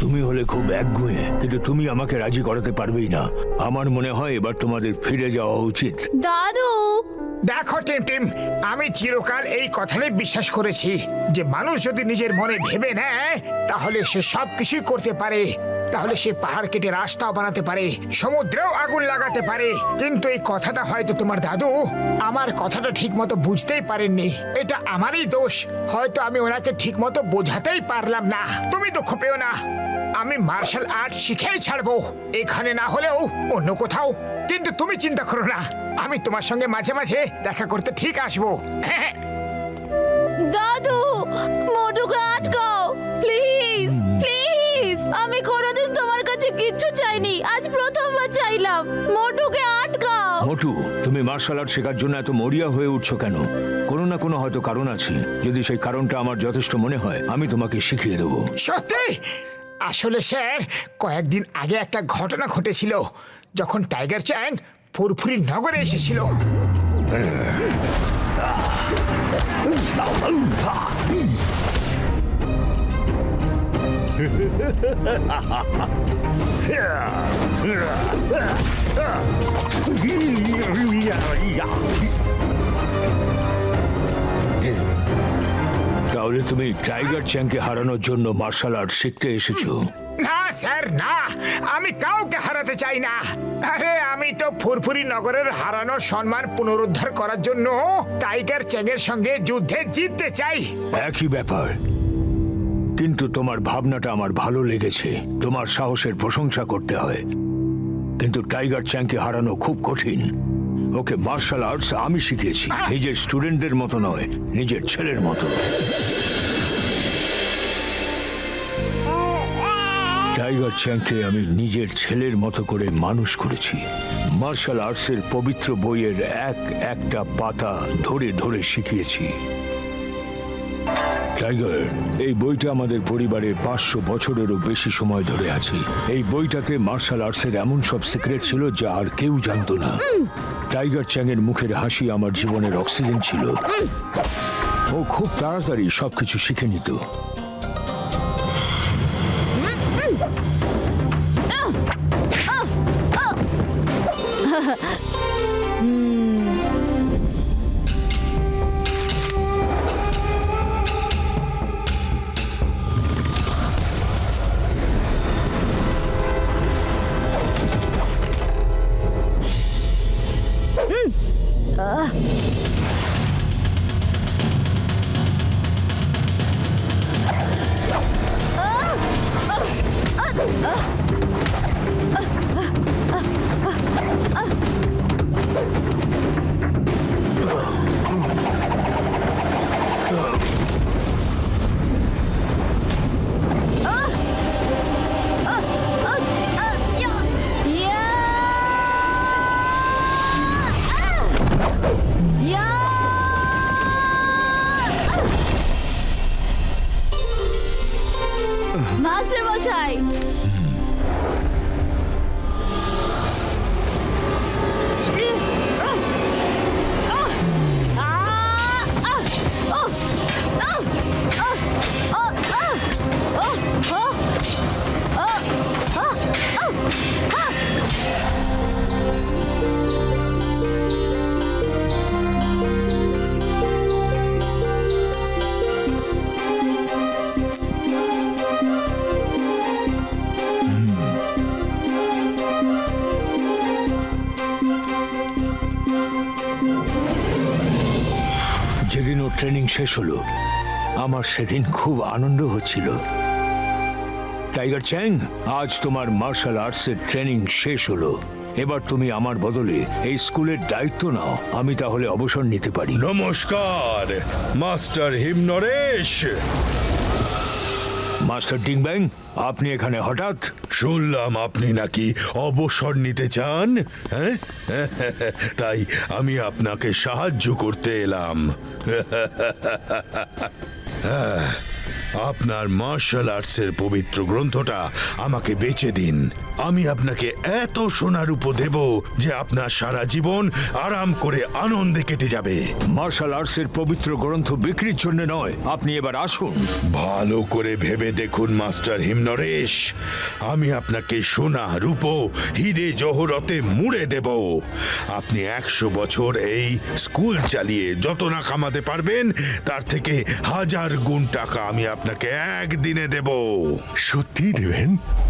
তুমি হলে খুব একগুঁয়ে, কিন্তু তুমি আমাকে রাজি করাতে পারবেই না। আমার মনে হয় এবার তোমাদের ফিরে যাওয়া উচিত। দাদু, দেখো টিম, আমি চিরকাল এই কথাটাই বিশ্বাস করেছি যে মানুষ যদি নিজের মনে ভেবে নেয় তাহলে সে সবকিছুই করতে পারে। তাহলে সে পাহাড় কেটে রাস্তাও বানাতে পারে, সমুদ্রেও আগুন লাগাতে পারে। কিন্তু এই কথাটা হয়তো তোমার দাদু আমার কথাটা ঠিক মতো বুঝতেই পারেননি। এটা আমারই দোষ, হয়তো আমি ওনাকে ঠিক মতো বোঝাতেই পারলাম না। তুমি দুঃখ পেও না, আমি মার্শাল আর্ট শিখেই ছাড়বো, এখানে না হলেও অন্য কোথাও। কিন্তু তুমি চিন্তা করো না, আমি তোমার সঙ্গে মাঝে মাঝে দেখা করতে ঠিক আসবো। হ্যাঁ, দাদু, মোটুকে আটকাও প্লিজ, প্লিজ। আমি কোনোদিন তোমার কাছে কিচ্ছু চাইনি, আজ প্রথমবার চাইলাম। মোটুকে আটকাও। মোটু, তুমি মার্শাল আর্ট শেখার জন্য এত মরিয়া হয়ে উঠছো কেন? কোনো না কোনো হয়তো কারণ আছে। যদি সেই কারণটা আমার যথেষ্ট মনে হয়, আমি তোমাকে শিখিয়ে দেবো। সত্যি? আসলে স্যার, কয়েকদিন আগে একটা ঘটনা ঘটেছিল যখন টাইগার চ্যাং ফুরফুরি নগরে এসেছিল। তাহলে তুমি টাইগার চ্যাংকে হারানোর জন্য মার্শাল আর্ট শিখতে এসেছো? না স্যার, না, আমি কাউকে হারাতে চাই না। আরে আমি তো ফুরফুরি নগরের হারানো সম্মান পুনরুদ্ধার করার জন্য টাইগার চ্যাংয়ের সঙ্গে যুদ্ধে জিততে চাই। একই ব্যাপার, কিন্তু তোমার ভাবনাটা আমার ভালো লেগেছে। তোমার সাহসের প্রশংসা করতে হয়, কিন্তু টাইগার চ্যাংকে হারানো খুব কঠিন। ওকে মার্শাল আর্টস আমি শিখিয়েছি, নিজের স্টুডেন্টদের মতো নয়, নিজের ছেলের মতো। টাইগার চ্যাংকে আমি নিজের ছেলের মতো করে মানুষ করেছি। মার্শাল আর্টসের পবিত্র বইয়ের একটা পাতা ধরে ধরে শিখিয়েছি। টাইগার, এই বইটা আমাদের পরিবারের 500 বছরেরও বেশি সময় ধরে আছে। এই বইটাতে মার্শাল আর্টসের এমন সব সিক্রেট ছিল যা আর কেউ জানতো না। টাইগার চ্যাংয়ের মুখের হাসি আমার জীবনের অক্সিজেন ছিল। ও খুব তাড়াতাড়ি সবকিছু শিখে নিত। মাস্টার মশাই, যেদিন ওর ট্রেনিং শেষ হলো, আমার সেদিন খুব আনন্দ হচ্ছিল। টাইগার চ্যাং, আজ তোমার মার্শাল আর্টসের ট্রেনিং শেষ হলো। এবার তুমি আমার বদলে এই স্কুলের দায়িত্ব নাও। আমি তাহলে অবসর নিতে পারি। নমস্কার মাস্টার হিমনরেশ। মাস্টার ডিংব্যাং, আপনি এখানে হঠাৎ? শুনলাম আপনি নাকি অবসর নিতে চান, হ্যাঁ? তাই আমি আপনাকে সাহায্য করতে এলাম। হ্যাঁ, আপনার মার্শাল আর্টসের পবিত্র গ্রন্থটা আমাকে বেচে দিন। আমি আপনাকে এত সোনার উপর দেব যে আপনার সারা জীবন আরাম করে আনন্দে কেটে যাবে। মার্শাল আর্টসের পবিত্র গ্রন্থ বিক্রির জন্য নয়, আপনি এবার আসুন। ভালো করে ভেবে দেখুন মাস্টার হিমনরেশ, আমি আপনাকে সোনা রূপো হিরে জহরতে মুড়ে দেব। আপনি 100 বছর এই স্কুল চালিয়ে যত না কামাতে পারবেন তার থেকে 1000 গুণ টাকা আমি আপনাকে একদিনে দেব। সত্যি দেবেন?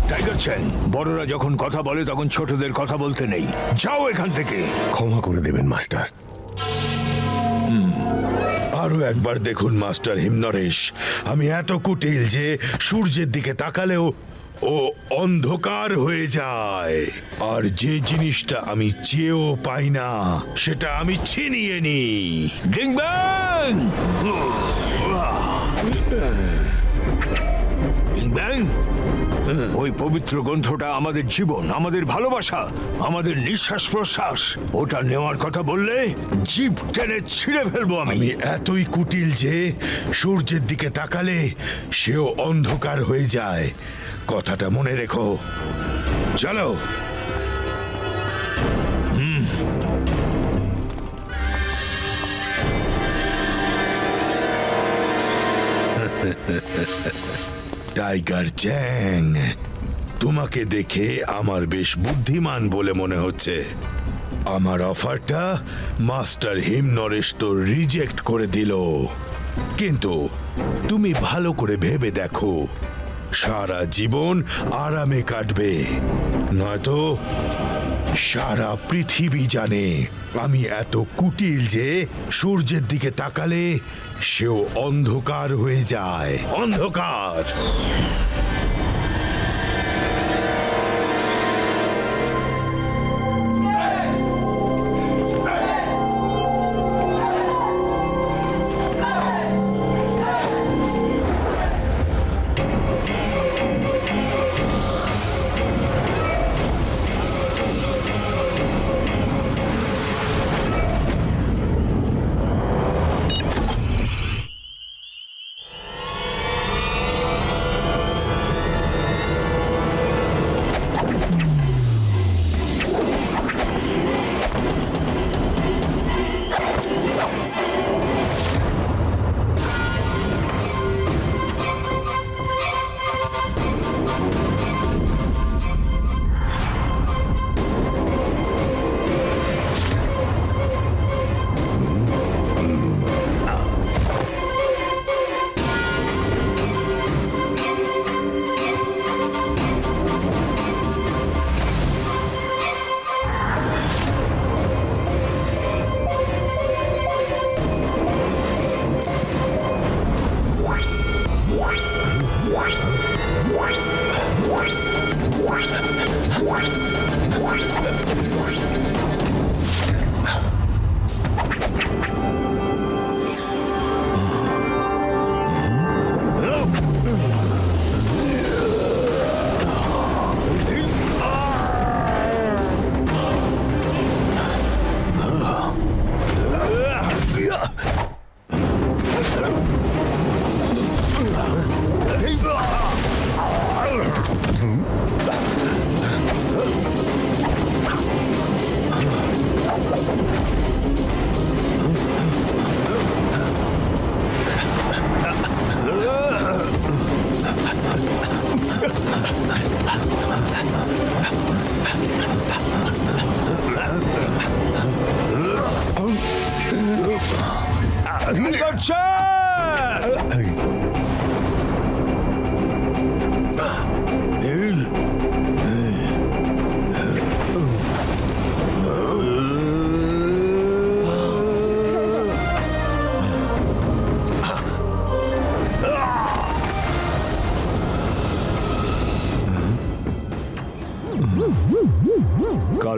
টাইগার চ্যাং, বড়রা যখন কথা বলে তখন ছোটদের কথা বলতে নেই। যাও এখান থেকে। ক্ষমা করে দেবেন মাস্টার। আরো একবার দেখুন মাস্টার হিমনরেশ, আমি এত কুটিল যে সূর্যের দিকে তাকালেও ও অন্ধকার হয়ে যায়। আর যে জিনিসটা আমি চেয়েও পাই না সেটা আমি ছিনিয়ে নিই। ডিংব্যাং! ডিংব্যাং, ওই পবিত্র গ্রন্থটা আমাদের জীবন, আমাদের ভালোবাসা, আমাদের নিঃশ্বাস প্রশ্বাস। ওটা নেওয়ার কথা বললে জিভ টেনে ছিঁড়ে ফেলবো আমি। আমি এতই কুটিল যে সূর্যের দিকে তাকালে সেও অন্ধকার হয়ে যায়। কথাটা মনে রেখো। চলো। টাইগার চ্যাং, তোমাকে দেখে আমার বেশ বুদ্ধিমান বলে মনে হচ্ছে। আমার অফারটা মাস্টার হিমনরেশ তো রিজেক্ট করে দিল, কিন্তু তুমি ভালো করে ভেবে দেখো, সারা জীবন আরামে কাটবে, নয়তো সারা পৃথিবী জানে আমি এত কুটিল যে সূর্যের দিকে তাকালে সেও অন্ধকার হয়ে যায়। অন্ধকার।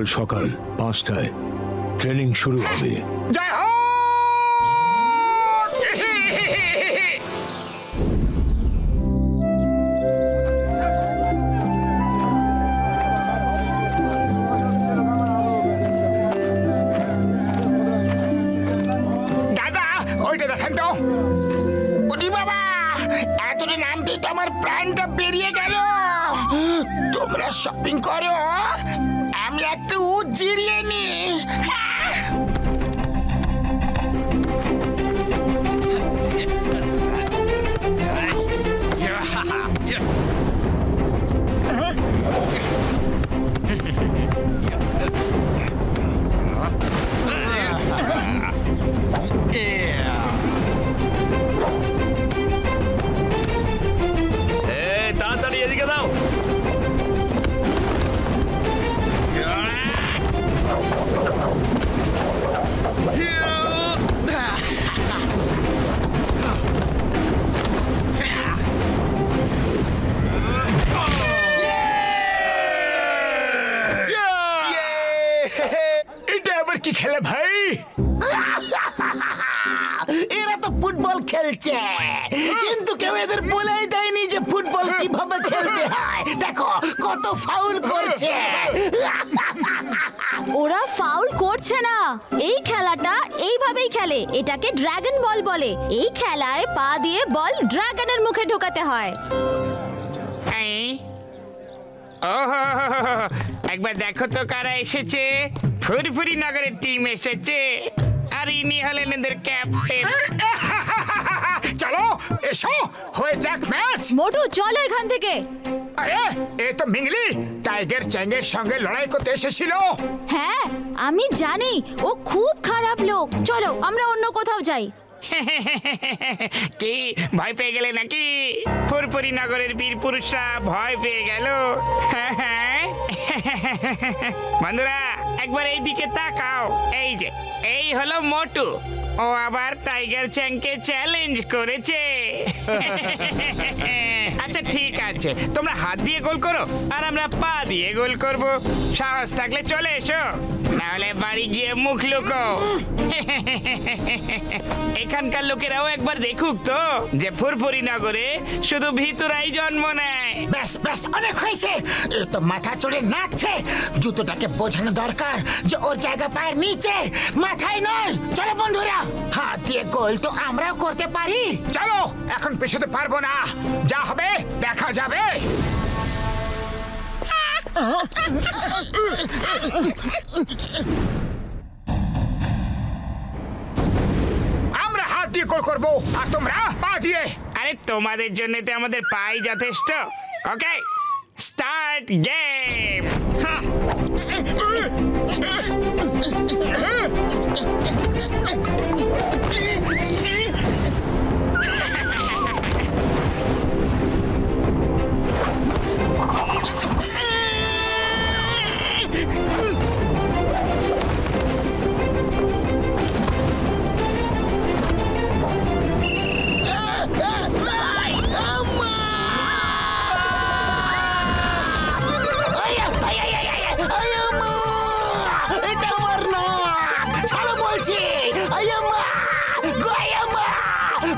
কাল সকাল 5টায় ট্রেনিং শুরু হবে। জয় হো! দাদা, ওইটা দেখেন তো। ওরে বাবা, এতটা নামতেই তো আমার প্রাণটা বেরিয়ে গেল। তোমরা শপিং করো, আমি একটু জিরিয়ে নি। তাড়াতাড়ি এদিকে দাও। এটা আবার কি খেলে ভাই? এরা তো ফুটবল খেলছে, কিন্তু কেউ এদের বলেই দেয়নি যে ফুটবল কিভাবে খেলতে হয়। দেখো কত ফাউল করছে। ওরা ফাউল করছে না, এই খেলাটা এইভাবেই খেলে। এটাকে ড্রাগন বল বলে। এই খেলায় পা দিয়ে বল ড্রাগনের মুখে ঢোকাতে হয়। ওহো, একবার দেখো তো কারা এসেছে। ফুরফুরি নগরের টিম এসেছে, আর ইনি হলেন এদের ক্যাপ্টেন। চলো এসো, হয়ে যাক ম্যাচ। মোটু চলো এখান থেকে। আরে এ তো মিংলি টাইগার চ্যাংয়ের সঙ্গে লড়াই করতে এসেছিল। হ্যাঁ আমি জানি, ও খুব খারাপ লোক। চলো আমরা অন্য কোথাও যাই। কি ভয় পেয়ে গেলে নাকি? ফুরফুরি নগরের বীর পুরুষরা ভয় পেয়ে গেল। বন্ধুরা একবার এই দিকে তাকাও। এই যে এই হলো মোটু, ও আবার টাইগার চ্যাংকে চ্যালেঞ্জ করেছে। আচ্ছা ঠিক আছে, তোমরা হাত দিয়ে গোল করো আর আমরা পা দিয়ে গোল করব। সাহস থাকলে চলে এসো, নাহলে বাড়ি গিয়ে মুখ লুকো। এখানকার লোকেরাও একবার দেখুক তো যে ফুরফুরি নগরে শুধু ভিতরাই জন্ম নেয়। ব্যাস ব্যাস, অনেক হয়েছে। এ তো মাথা চড়ে নাচছে। জুতোটাকে বোঝানো দরকার যে ওর জায়গা পায়ের নিচে, মাথায় নয়। চলো বন্ধুরা, হাত দিয়ে গোল তো আমরাও করতে পারি। চলো, এখন পেছোতে পারবো না, যা হবে দেখা যাবে। আমরা হাত দিয়ে গোল করবো আর তোমরা পা দিয়ে। আরে তোমাদের জন্য তো আমাদের পাই যথেষ্ট। ওকে, স্টার্ট গেম। এটা আমার না, ছাড়ো বলছি।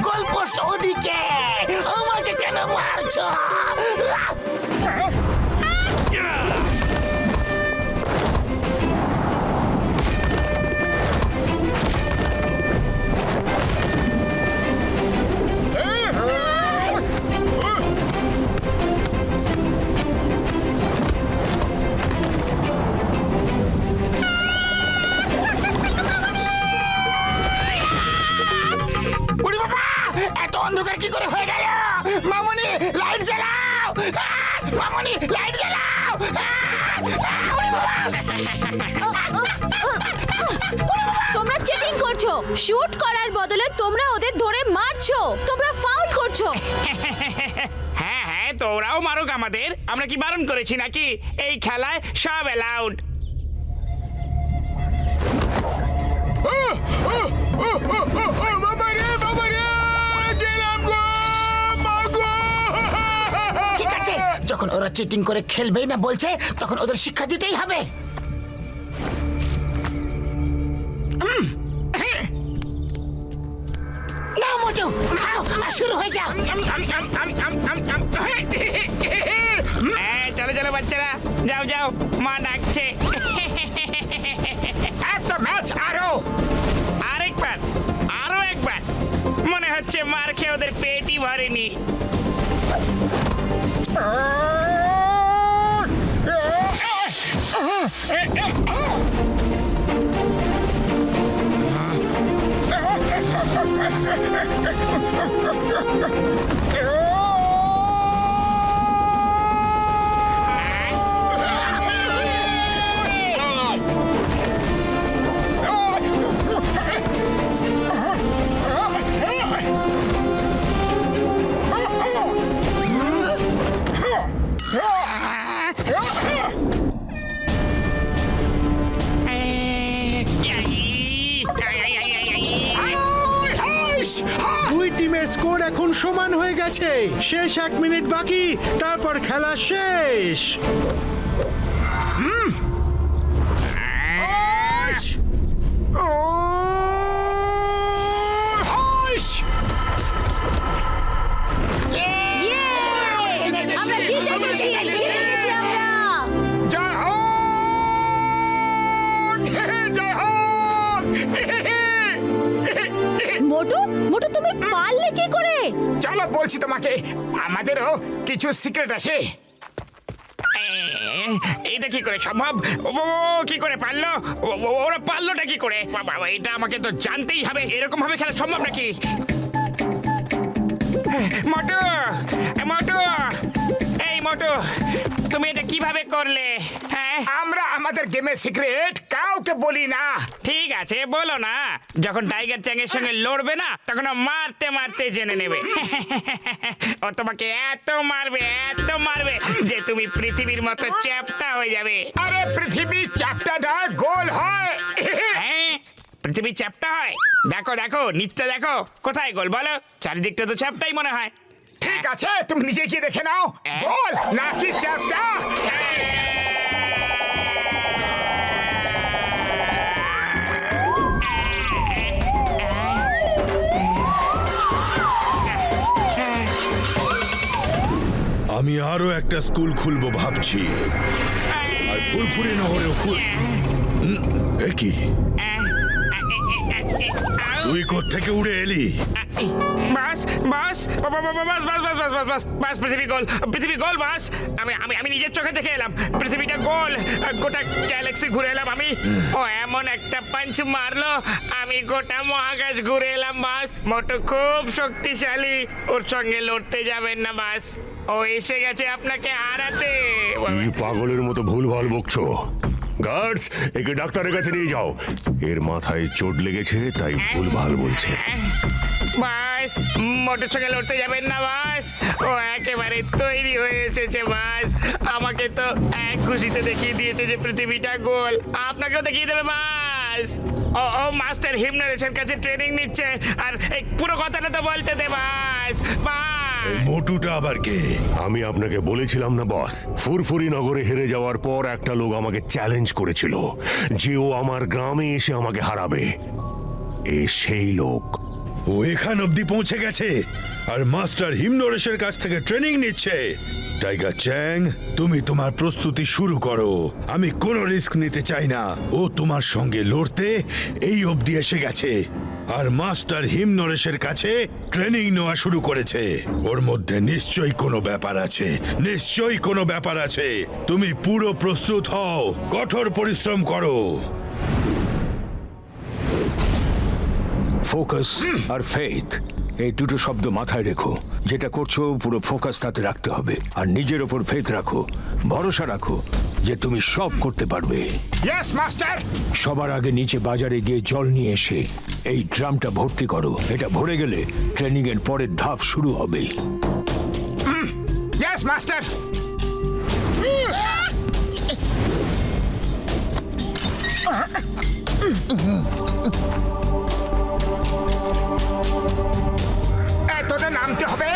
গোল পোস্ট ওদিকে, আমাকে কেন মারছো? উড়ি বাবা, এত অন্ধকার কি করে হয়ে গেল? মামনি লাইট জ্বালাও, মামনি লাইট জ্বালাও। উড়ি বাবা, তোমরা চিটিং করছো। শুট করার বদলে তোমরা ওদের ধরে মারছো। তোমরা ফাউল করছো। হ্যাঁ হ্যাঁ, তোরাও মারুক আমাদের, আমরা কি বারণ করেছি নাকি? এই খেলায় সব অ্যালাউড। ঠিক আছে, যখন ওরা চিটিং করে খেলবেই না বলছে, তখন ওদের শিক্ষা দিতেই হবে। মোটু খাও আর শুরু হয়ে যাও। চলো চলো বাচ্চারা, যাও যাও, মা ডাকছে। এত ম্যাচ আরেকবার, আরো একবার। মনে হচ্ছে মার খেয়ে ওদের পেটই ভরেনি। দুই টিমের স্কোর এখন সমান হয়ে গেছে। শেষ 1 মিনিট বাকি, তারপর খেলা শেষ। আমরা জিতে গেছি, জিতে গেছি আমরা। জয় হোক, জয় হোক। মোটু, মোটু তুমি পারলে কি করে? চলো বলছি তোমাকে, আমাদেরও কিছু সিক্রেট আছে। এটা কি করে সম্ভব? কি করে পারলো? ওরা পারলোটা কি করে? বাবা, এটা আমাকে তো জানতেই হবে। এরকম ভাবে খেলা সম্ভব নাকি? মোটু, মোটু, এই মোটু, তুমি এটা কিভাবে করলে? হ্যাঁ, আমরা আমাদের গেমের সিক্রেট কাউকে বলি না। ঠিক আছে, বলো না। যখন টাইগার চ্যাংয়ের সঙ্গে লড়বে না, তখন ও মারতে মারতে জেনে নেবে। ও তোমাকে এত মারবে যে তুমি পৃথিবীর মতো চ্যাপ্টা হয়ে যাবে। আরে পৃথিবীর চ্যাপ্টাটা গোল হয়। হ্যাঁ, পৃথিবী চ্যাপ্টা হয়। দেখো দেখো, নিচটা দেখো, কোথায় গোল বলো? চারিদিকটা তো চ্যাপ্টাই মনে হয়। ঠিক আছে, তুমি নিজে গিয়ে দেখে নাও, গোল নাকি চ্যাপ্টা। আমি আরো একটা স্কুল খুলবো ভাবছি, আর ফুরফুরি নগরেও কি তুই কোত্থেকে উড়ে এলি? বাস বাস বাস, পৃথিবী গোল বাস। আমি নিজের চোখে দেখে এলাম, পৃথিবীটা গোল। গোটা গ্যালাক্সি ঘুরে এলাম আমি। ও এমন একটা পাঞ্চ মারলো, আমি গোটা মহাকাশ ঘুরে এলাম বাস। মোটু খুব শক্তিশালী, ওর সঙ্গে লড়তে যাবেন না বাস। ও এসে গেছে আপনাকে হারাতে। এই পাগলের মতো ভুলভাল বকছো। গার্ডস, একে ডাক্তারের কাছে নিয়ে যাও। এর মাথায় চোট লেগেছে, তাই ভুলভাল বলছে। বাস, মোটর সঙ্গে লড়তে যাবেন না বাস। ও একেবারে তৈরি হয়ে এসেছে বাস। আমাকে তো এক খুশিতে দেখিয়ে দিয়েছে যে পৃথিবীটা গোল। আপনাকেও দেখিয়ে দেবে বাস। ও মাস্টার হিমনারেশের কাছে ট্রেনিং নিচ্ছে, আর এই পুরো কথাটা তো বলতে দে বাস। এই মোটুটা আবার কে? আমি আপনাকে বলেছিলাম না বস, ফুরফুরি নগরে হেরে যাওয়ার পর একটা লোক আমাকে চ্যালেঞ্জ করেছিল যে ও আমার গ্রামে এসে আমাকে হারাবে। এ সেই লোক। ও এখান অব্দি পৌঁছে গেছে আর মাস্টার হিমনরেশের কাছ থেকে ট্রেনিং নিচ্ছে। টাইগার চ্যাং, তুমি তোমার প্রস্তুতি শুরু করো। আমি কোনো রিস্ক নিতে চাই না। ও তোমার সঙ্গে লড়তে এই অবধি এসে গেছে আর মাস্টার হিমনরেশের কাছে ট্রেনিং নেওয়া শুরু করেছে। ওর মধ্যে নিশ্চয়ই কোনো ব্যাপার আছে, নিশ্চয়ই কোনো ব্যাপার আছে। তুমি পুরো প্রস্তুত হও, কঠোর পরিশ্রম করো। ফোকাস আর ফেথ, এই দুটো শব্দ মাথায় রেখো। যেটা করছো পুরো ফোকাস তাতে রাখতে হবে, আর নিজের ওপর ফেথ রাখো, ভরসা রাখো যে তুমি সব করতে পারবে। Yes master. সবার আগে নিচে বাজারে গিয়ে জল নিয়ে এসে এই ড্রামটা ভর্তি করো। এটা ভরে গেলে ট্রেনিং এর পরের ধাপ শুরু হবে। Yes master. এতটা নামতে হবে।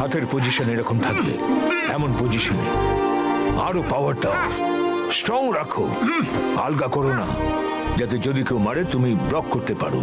হাতের পজিশন এরকম থাকবে, এমন পজিশনে। আরো পাওয়ার দাও, স্ট্রং রাখো, আলগা করো না, যাতে যদি কেউ মারে তুমি ব্লক করতে পারো।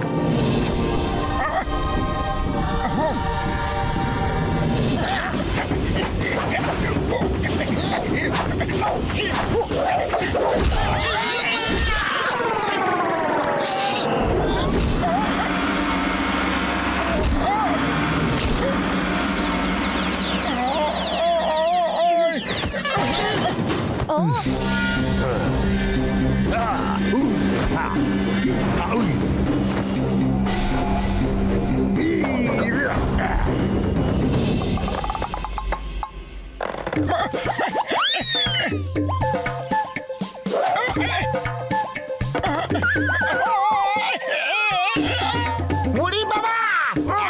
বুড়ি বাবা,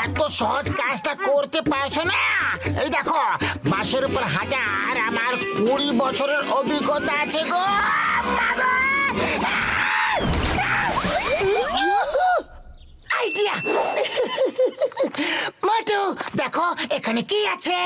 এত সহজ কাজটা করতে পারছো না? এই দেখো, বাঁশের উপর হাঁটার আমার 20 বছরের অভিজ্ঞতা আছে গো। আইডিয়া! মোটু, দেখো এখানে কি আছে।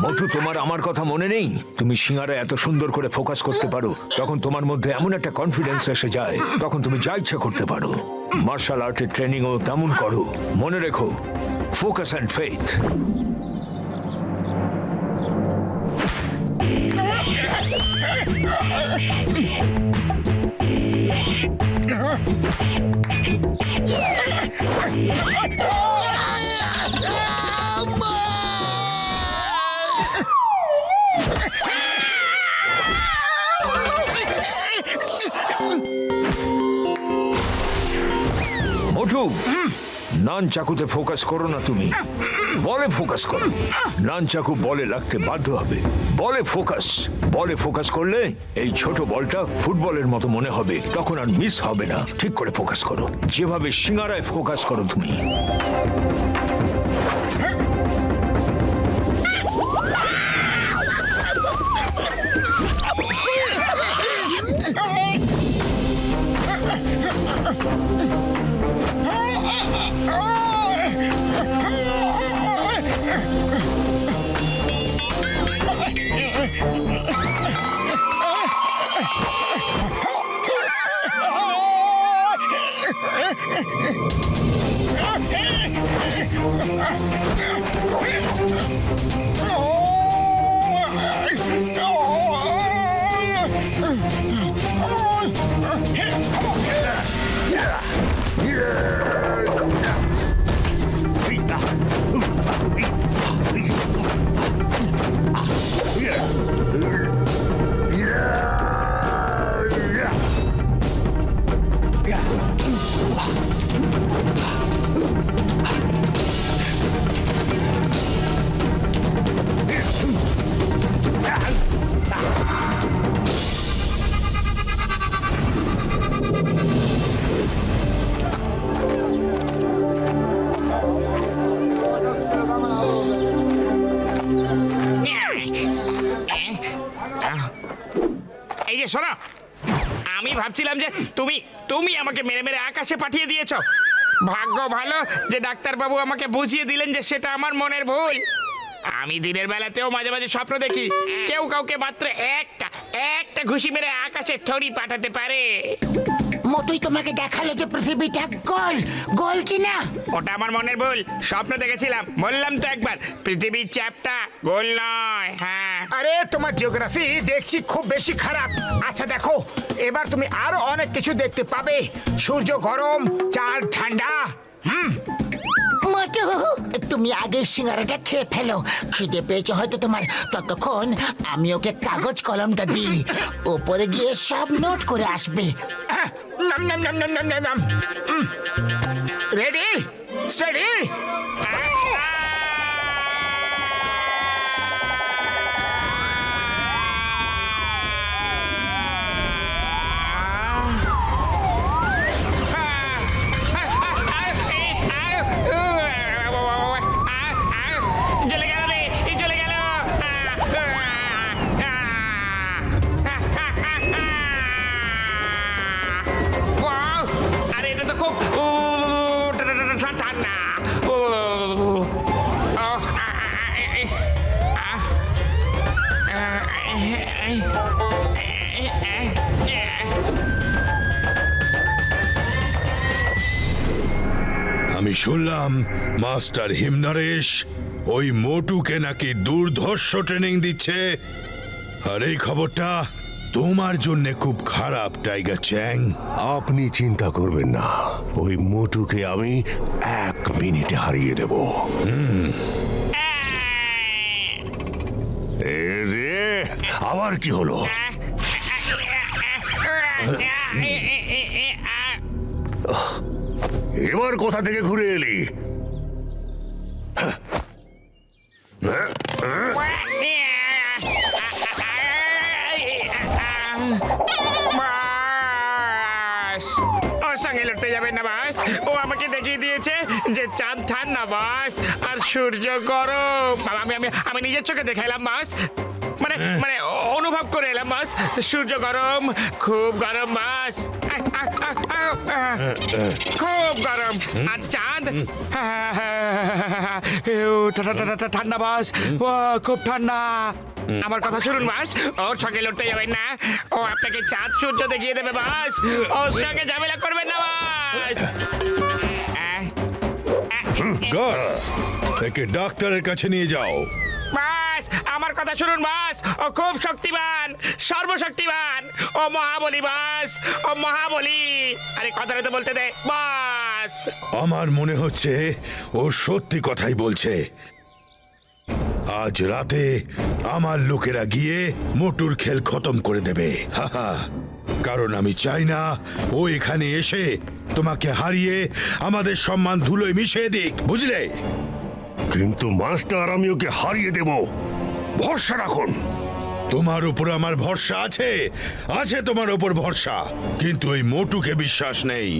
মোটু, তোমার আমার কথা মনে নেই? তুমি সিঙ্গারা এত সুন্দর করে ফোকাস করতে পারো, তখন তোমার মধ্যে এমন একটা কনফিডেন্স এসে যায়, তখন তুমি যা ইচ্ছা করতে পারো। মার্শাল আর্টের ট্রেনিংও তেমন করো। মনে রেখো, ফোকাস অ্যান্ড ফেথ। মোটু, নান চাকুতে ফোকাস করো না, তুমি বলে ফোকাস করো। নান চাকু বলে লাগতে বাধ্য হবে। বলে ফোকাস, বলে ফোকাস করলে এই ছোট বলটা ফুটবলের মতো মনে হবে, তখন আর মিস হবে না। ঠিক করে ফোকাস করো, যেভাবে সিঙ্গারায় ফোকাস করো তুমি। এই যে শোনো, আমি ভাবছিলাম যে তুমি তুমি আমাকে মেরে মেরে আকাশে পাঠিয়ে দিয়েছো। ভাগ্য ভালো যে ডাক্তারবাবু আমাকে বুঝিয়ে দিলেন যে সেটা আমার মনের ভুল। আমি দিনের বেলাতেও মাঝে মাঝে স্বপ্ন দেখি কেউ কাউকে মাত্র একটা ঘুষি মেরে আকাশে থরি পাঠাতে পারে। মোটুই তোমাকে দেখালো যে পৃথিবীটা গোল, গোল কিনা। ওটা আমার মনের ভুল, স্বপ্ন দেখেছিলাম। বললাম তো একবার, পৃথিবীর চ্যাপটা গোল নয়। হ্যাঁ, আরে তোমার জিওগ্রাফি দেখছি খুব বেশি খারাপ। আচ্ছা দেখো, এবার তুমি আরো অনেক কিছু দেখতে পাবে। সূর্য গরম, চাঁদ ঠান্ডা। মোটু, তুমি আগে সিঙ্গারাটা খেয়ে ফেলো। খিদে পেয়েছে হয়তো তোমার, ততক্ষণ আমি ওকে কাগজ কলমটা দিই, উপরে গিয়ে সব নোট করে আসবে। Ready, steady. চলে গেল রে, চলে গেল। না ও আমি শুনলাম মাস্টার হিমনরেশ ওই মোটুকে নাকি দুর্ধর্ষ ট্রেনিং দিচ্ছে, আর এই খবরটা তোমার জন্য খুব খারাপ টাইগার চ্যাং। আপনি চিন্তা করবেন না, ওই মোটুকে আমি 1 মিনিটে হারিয়ে দেব। এ রে, আবার কি হলো? এবার কোথা থেকে ঘুরে এলি? ওর সঙ্গে লড়তে যাবেন না বাস। ও আমাকে দেখিয়ে দিয়েছে যে চাঁদ ঠান্ডা বাস আর সূর্য গরম। আমি নিজের চোখে দেখাইলাম বাস, মানে মানে অনুভব করে এলাম বাস। সূর্য গরম, খুব গরম বাস, খুব গরম। আর চাঁদ ঠান্ডা বাস, খুব ঠান্ডা। আমার কথা শুনুন বাস, ওর সঙ্গে লড়তে যাবেন না। ও আপনাকে চাঁদ সূর্য দেখিয়ে দেবে বাস, ওর সঙ্গে ঝামেলা করবেন না বাস। গার্ডস, একে ডাক্তারের কাছে নিয়ে যাও। বাস আমার কথা শুনুন বাস, ও খুব শক্তিমান, সর্বশক্তিমান। ও মহাবলী বাস, ও মহাবলী। আরে কথাটা তো বলতে দে বাস। আমার মনে হচ্ছে ও সত্যি কথাই বলছে। আজ রাতে আমার লোকেরা গিয়ে মোটুর খেল খতম করে দেবে। হাহা, কারণ আমি চাই না ও এখানে এসে তোমাকে হারিয়ে আমাদের সম্মান ধুলোয় মিশিয়ে দিক, বুঝলে? কিন্তু মাস্টার, আমি ওকে হারিয়ে দেব, ভরসা রাখুন। তোমার উপর আমার ভরসা আছে, আছে তোমার উপর ভরসা, কিন্তু ওই মোটুকে বিশ্বাস নেই।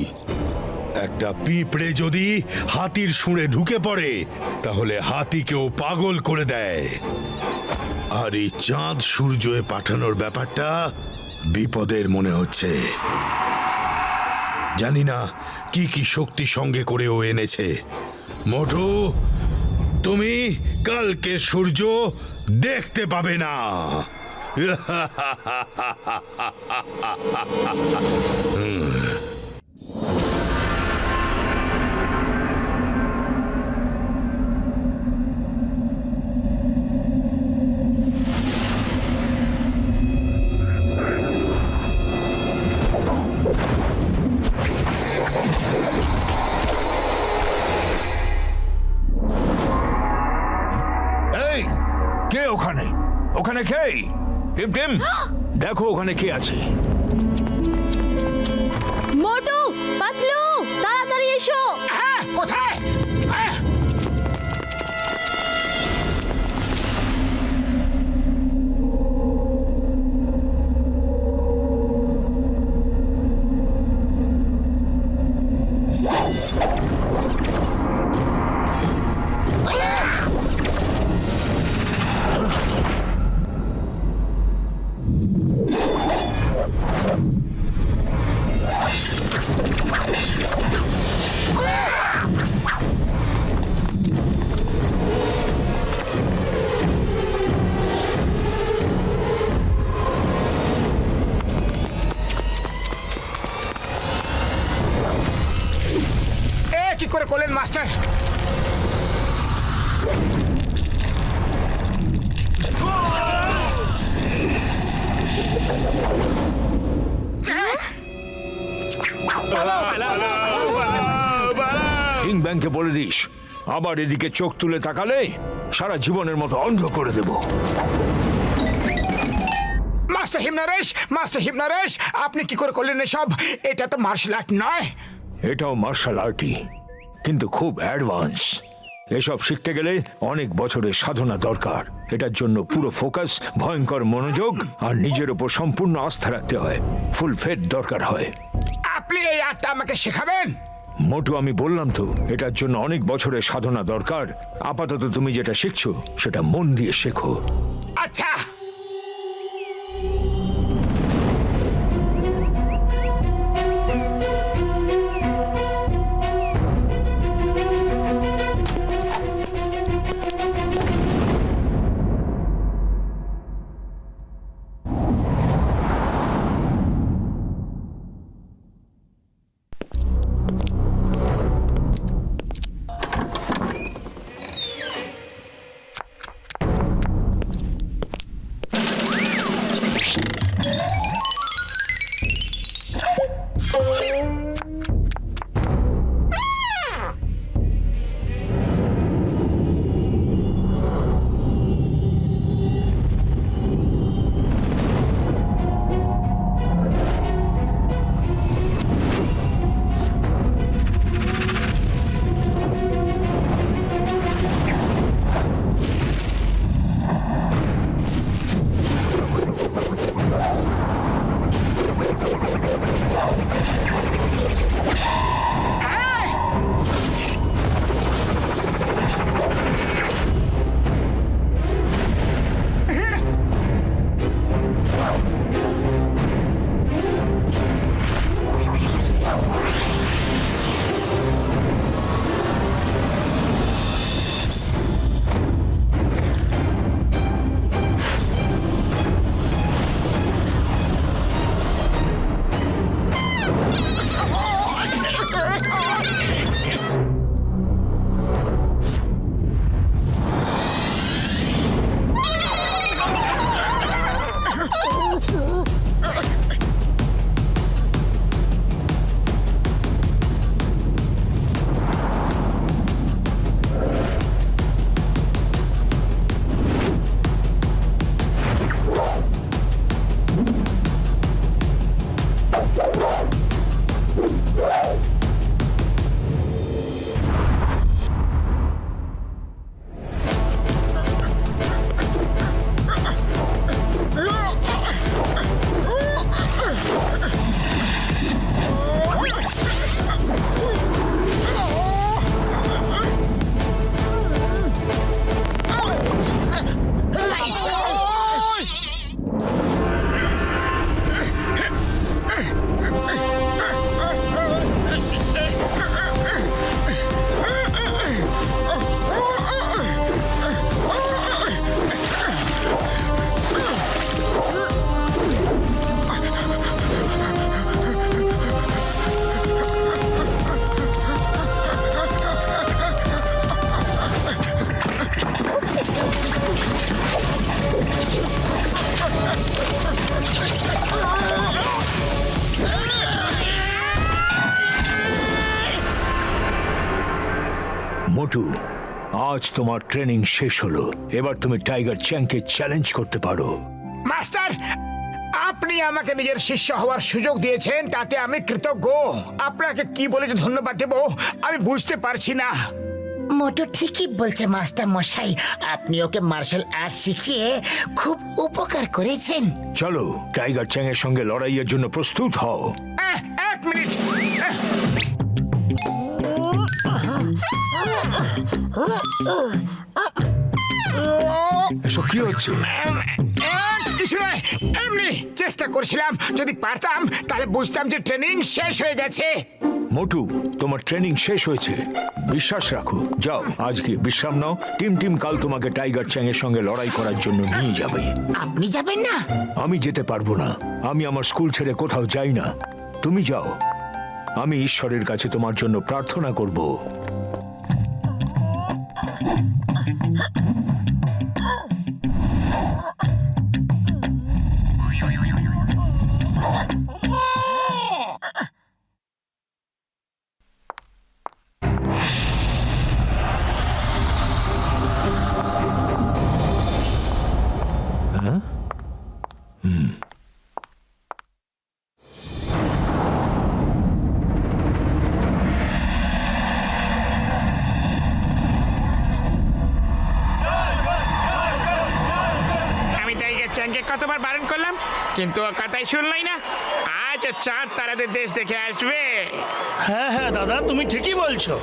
একটা পিঁপড়ে যদি হাতির শুঁড়ে ঢুকে পড়ে তাহলে হাতিকেও পাগল করে দেয়। আর এই চাঁদ সূর্যে পাঠানোর ব্যাপারটা বিপদের মনে হচ্ছে। জানি না কি কি শক্তি সঙ্গে করে ও এনেছে। মোটু, তুমি কালকে সূর্য দেখতে পাবে না। এই, কে ওখানে? ওখানে কে? টিম টিম, দেখো ওখানে কে আছে। মোটু, পাতলু, তাড়াতাড়ি এসো। হ্যাঁ, কোথায়? কি করে করলেন মাস্টার? কিং ব্যাংকে বলে দিস, আবার এদিকে চোখ তুলে তাকালে সারা জীবনের মতো অন্ধ করে দেব। মাস্টার হিমনরেশ, মাস্টার হিমনরেশ, আপনি কি করে করলেন এসব? এটা তো মার্শাল আর্ট নয়। এটাও মার্শাল আর্টই, কিন্তু খুব অ্যাডভান্স। এসব শিখতে গেলে অনেক বছরের সাধনা দরকার। এটার জন্য পুরো ফোকাস, ভয়ঙ্কর মনোযোগ আর নিজের ওপর সম্পূর্ণ আস্থা রাখতে হয়। ফুল ফেট দরকার হয়। আপনি এই আর্টটা আমাকে শেখাবেন? মোটু, আমি বললাম তো, এটার জন্য অনেক বছরের সাধনা দরকার। আপাতত তুমি যেটা শিখছো সেটা মন দিয়ে শেখো। আচ্ছা। মোটু, আজ তোমার ট্রেনিং শেষ হলো। এবার তুমি টাইগার চ্যাংকে চ্যালেঞ্জ করতে পারো। মাস্টার, আপনি আমাকে নিজের শিষ্য হওয়ার সুযোগ দিয়েছেন, তাতে আমি কৃতজ্ঞ। আপনাকে কি বলে যে ধন্যবাদ দেব আমি বুঝতে পারছি না। মোটু ঠিকই বলছে মাস্টার মশাই, আপনি ওকে মার্শাল আর্ট শিখিয়ে খুব উপকার করেছেন। চলো, টাইগার চ্যাং এর সঙ্গে লড়াইয়ের জন্য প্রস্তুত হও। এক মিনিট। এসব কি হচ্ছে? কিছু নয়, এমনি চেষ্টা করছিলাম। যদি পারতাম তাহলে বুঝতাম যে ট্রেনিং শেষ হয়ে গেছে। মোটু, তোমার ট্রেনিং শেষ হয়েছে, বিশ্বাস রাখো। যাও, আজকে বিশ্রাম নাও। টিম কাল তোমাকে টাইগার চ্যাং এর সঙ্গে লড়াই করার জন্য নিয়ে যাবে। আপনি যাবেন না? আমি যেতে পারবো না, আমি আমার স্কুল ছেড়ে কোথাও যাই না। তুমি যাও, আমি ঈশ্বরের কাছে তোমার জন্য প্রার্থনা করব। আমি টাইগার চ্যাংকে কতবার বারণ করলাম, কিন্তু ও কথাই শুনলাই না। আজ ও চাঁদ তারাদের দেশ দেখে আসবে। হ্যাঁ হ্যাঁ দাদা, তুমি ঠিকই বলছো।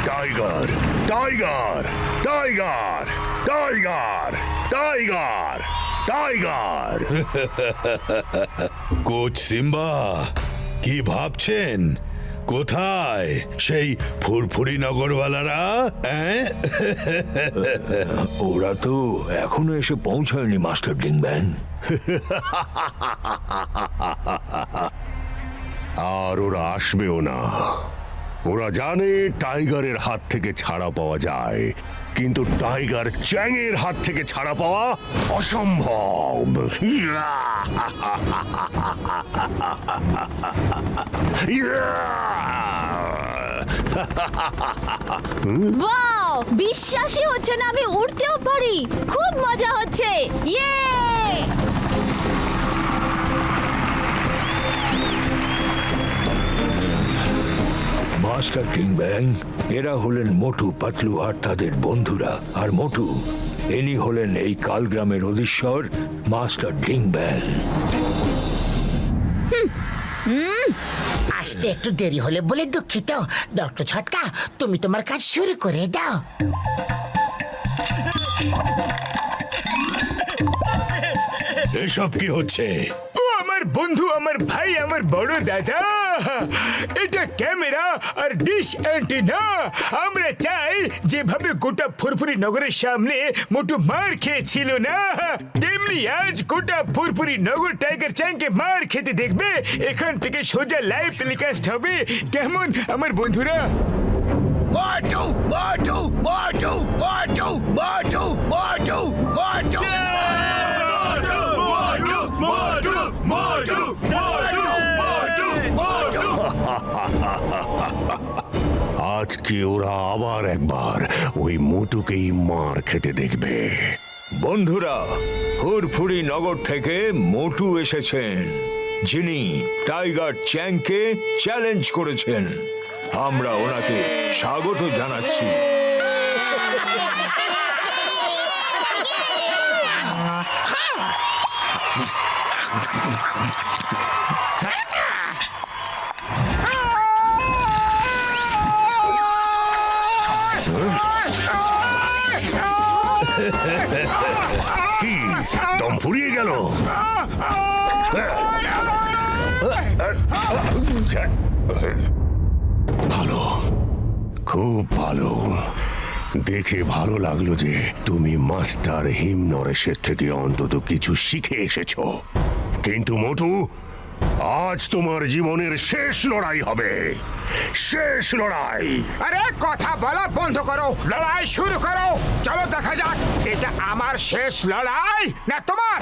Tiger, tiger, tiger, tiger, tiger, tiger. Coach Simba, কি ভাবছেন? কোথায় সেই ফুরফুরি নগরওয়ালারা? ওরা তো এখনো এসে পৌঁছায়নি মাস্টার ডিংব্যাং। আর ওরা আসবেও না। ওরা জানে টাইগারের হাত থেকে ছাড়া পাওয়া যায়, কিন্তু টাইগার চ্যাং এর হাত থেকে ছাড়া পাওয়া অসম্ভব। ওয়াও, বিশ্বাসই হচ্ছে না আমি উড়তেও পারি। খুব মজা হচ্ছে। ইয়ে! মাস্টার ডিংব্যাং, এরা হলেন মোটু, পাতলু আর তাদের বন্ধুরা। আর মোটু, ইনি হলেন এই কালগ্রামের অধীশ্বর মাস্টার ডিংব্যাং। আসতে একটু দেরি হলে বলে দুঃখিত। ডক্টর ছটকা, তুমি তোমার কাজ শুরু করে দাও। এসব কি হচ্ছে? ও আমার বন্ধু, আমার ভাই, আমার বড় দাদা। এটা ক্যামেরা আর ডিশ অ্যান্টেনা। আমরা চাই যেভাবে গোটা ফুরফুরি নগরের সামনে মোটু মার খেয়েছিল না, তেমনি আজ গোটা ফুরফুরি নগর টাইগার চ্যাংকে মার খেতে দেখবে। এখান থেকে সোজা লাইভ টেলিকাস্ট হবে। কেমন আমার বন্ধুরা? মোটু, মোটু, মোটু, মোটু, মোটু, মোটু, মোটু। আজকে ওরা আবার একবার ওই মোটুকেই মার খেতে দেখবে। বন্ধুরা, ফুরফুরি নগর থেকে মোটু এসেছেন, যিনি টাইগার চ্যাংকে চ্যালেঞ্জ করেছেন। আমরা ওনাকে স্বাগত জানাচ্ছি। কি দম ফুরিয়ে গেল? ভালো, খুব ভালো। দেখে ভালো লাগলো যে তুমি মাস্টার হিমনরেশের থেকে অন্তত কিছু শিখে এসেছো। কিন্তু মোটু, আজ তোমার জীবনের শেষ লড়াই হবে, শেষ লড়াই। আরে কথা বলা বন্ধ করো, লড়াই শুরু করো। চলো দেখা যাক এটা আমার শেষ লড়াই না তোমার।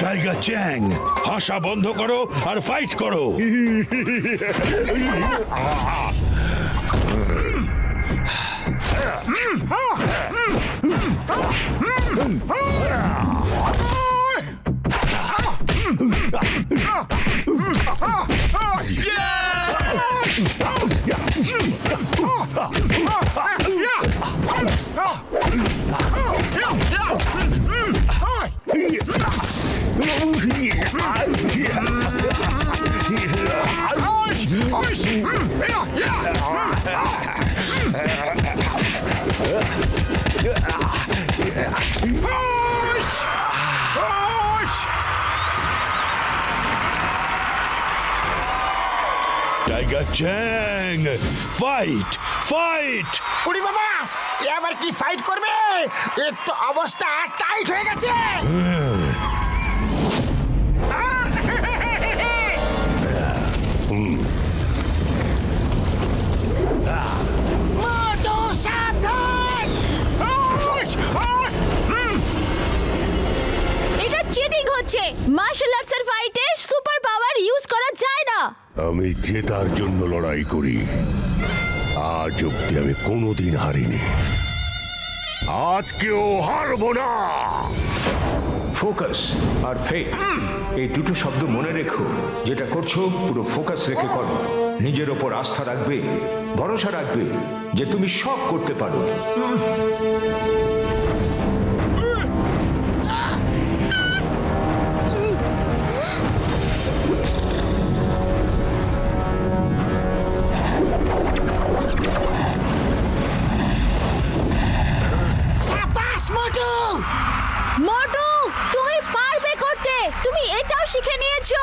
টাইগার চ্যাং, হাসা বন্ধ করো আর ফাইট করো। টাইগার চ্যাং, ফাইট ফাইট। উড়ি বাবা, এবার কি ফাইট করবে? এর তো অবস্থা টাইট হয়ে গেছে। মোটু সাবধান! এটা চিটিং হচ্ছে। মার্শাল আর্টসের ফাইটে সুপার পাওয়ার ইউজ করা যায় না। আমি জেতার জন্য লড়াই করি। আজ অব্দি আমি কোনোদিন হারিনি, আজকেও হারবো না। ফোকাস আর ফেট, এই দুটো শব্দ মনে রেখো। যেটা করছো পুরো ফোকাস রেখে করো। নিজের ওপর আস্থা রাখবে, ভরসা রাখবে যে তুমি সব করতে পারো। সাবাস মোটু! মোটু, তুমি পারবে করতে। তুমি এটাও শিখে নিয়েছো।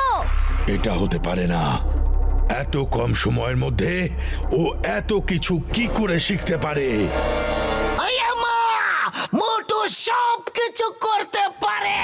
এটা হতে পারে না। এত কম সময়ের মধ্যে ও এত কিছু কি করে শিখতে পারে? আয়া মা! মোটু সব কিছু করতে পারে।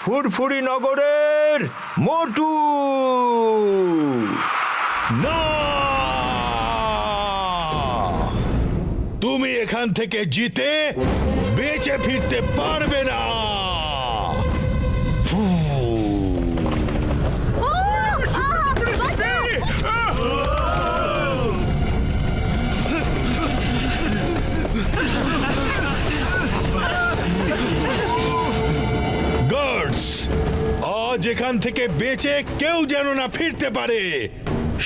ফুরফুরি নগরের মোটু। না, তুমি এখান থেকে জিতে বেঁচে ফিরতে পারবে না। গার্ডস, আজ এখান থেকে বেঁচে কেউ যেন না ফিরতে পারে।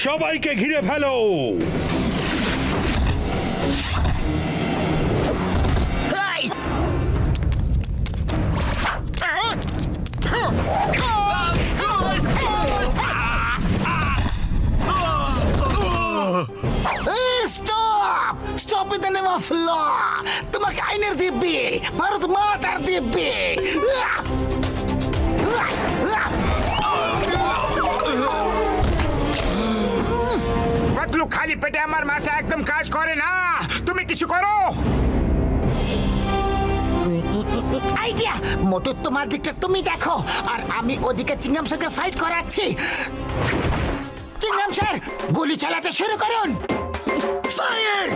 সবাইকে ঘিরে ফেলো। এই! Stop! Stop in the name of law! তোমাকে আইনের দিব্যি, ভারত মাতার দিব্যি! পাতলু, খালি পেটে আমার মাথা একদম কাজ করে না। তুমি কিছু করো। আইডিয়া! মোটু, তোমার দিকটা তুমি দেখো, আর আমি ওদিকে চিংগাম স্যারকে ফাইট করাচ্ছি। চিংগাম স্যার, গুলি চালাতে শুরু করুন। ফায়ার!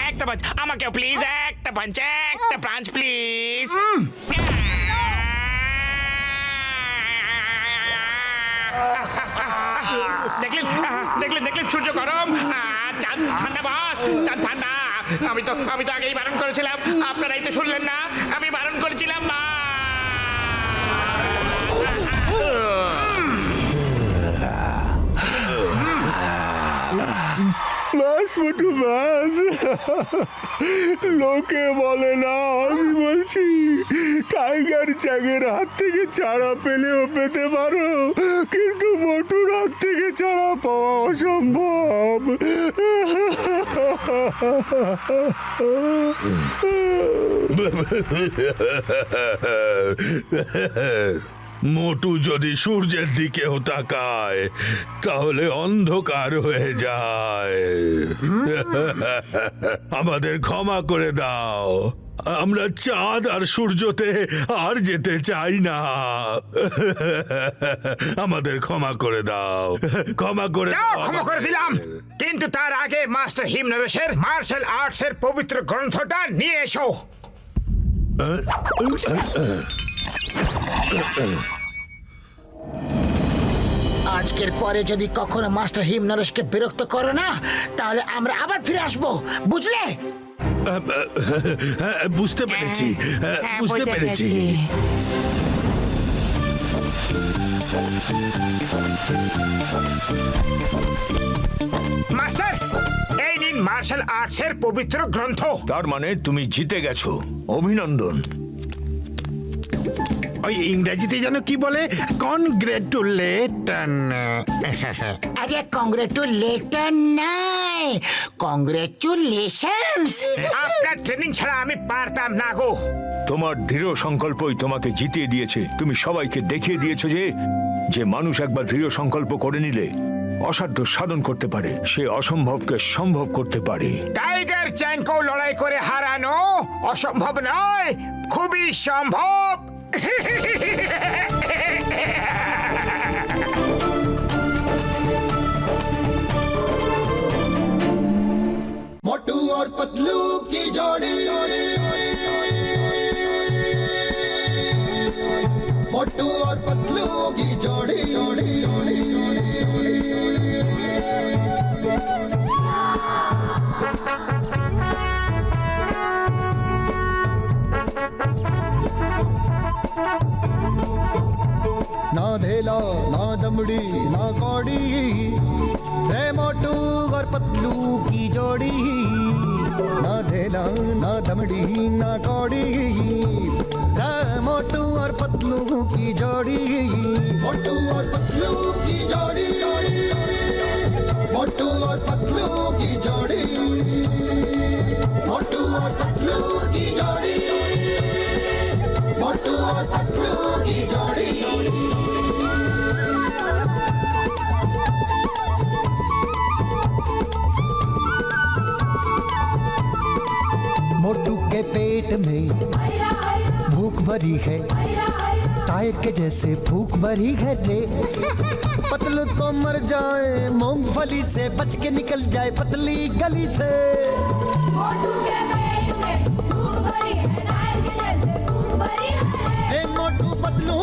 একটা পাঁচ আমাকেও প্লিজ, একটা পাঁচ প্লিজ। দেখলেন সূর্য গরম, চাঁদ ঠান্ডা, বাস চাঁদ ঠান্ডা। আমি তো আগেই বারণ করেছিলাম, আপনারাই তো শুনলেন না। আমি বারণ করেছিলাম। বাস মোটু বাস, লোকে বলে না, আমি বলছি টাইগার চ্যাংয়ের হাত থেকে ছাড়া পেলেও পেতে পারো, কিন্তু মোটুর হাত থেকে ছাড়া পাওয়া অসম্ভব। মোটু যদি সূর্যের দিকেও তাকায় তাহলে অন্ধকার হয়ে যায়। আমাদের ক্ষমা করে দাও, আমরা চাঁদ আর সূর্যতে আর যেতে চাই না। আমাদের ক্ষমা করে দাও, ক্ষমা করে দাও। ক্ষমা করে দিলাম, কিন্তু তার আগে মাস্টার হিমনরেশের মার্শাল আর্টসের পবিত্র গ্রন্থটা নিয়ে এসো। আজকের পরে যদি কখনো মাস্টার হিমনরেশকে বিরক্ত করো না, তাহলে আমরা আবার ফিরে আসবো, বুঝলে? বুঝতে পেরেছি, বুঝতে পেরেছি। মাস্টার, এই নিন মার্শাল আর্টসের পবিত্র গ্রন্থ। তার মানে তুমি জিতে গেছো, অভিনন্দন। ওই ইংরেজিতে যেন কি বলে, কনগ্রেটুলেটন। আরে কংগ্রেচুলেটর নাই, কংগ্রেচুলেশনস। আপনার ট্রেনিং ছাড়া আমি পারতাম না গো। তোমার দৃঢ় সংকল্পই তোমাকে জিতিয়ে দিয়েছে। তুমি সবাইকে দেখিয়ে দিয়েছো যে মানুষ একবার দৃঢ় সংকল্প করে নিলে অসাধ্য সাধন করতে পারে, সে অসম্ভবকে সম্ভব করতে পারে। টাইগার চ্যাংকেও লড়াই করে হারানো অসম্ভব নয়, খুবই সম্ভব। मोटू और पतलू की जोड़ी, मोटू और पतलू की जोड़ी, ना धेला ना दमड़ी ना कौड़ी रे मोटू और पतलू की जोड़ी ना धेला ना दमड़ी ना कौड़ी रे मोटू और पतलू की जोड़ी मोटू और पतलू की जोड़ी मोटू और पतलू की जोड़ी मोटू और पतलू की जोड़ी मोटू और पतलू की जोड़ी मोटू के पेट में भूख भरी है टायर के जैसे भूख भरी है रे पतलू तो मर जाए मूंगफली से बच के निकल जाए पतली गली से मोटू के पेट में भूख भरी है टायर के जैसे भूख भरी है रे मोटू पतलू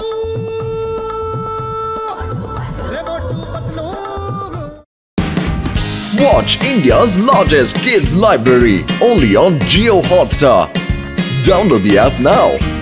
रे Motu Patlu Watch India's largest kids library only on Jio Hotstar. Download the app now.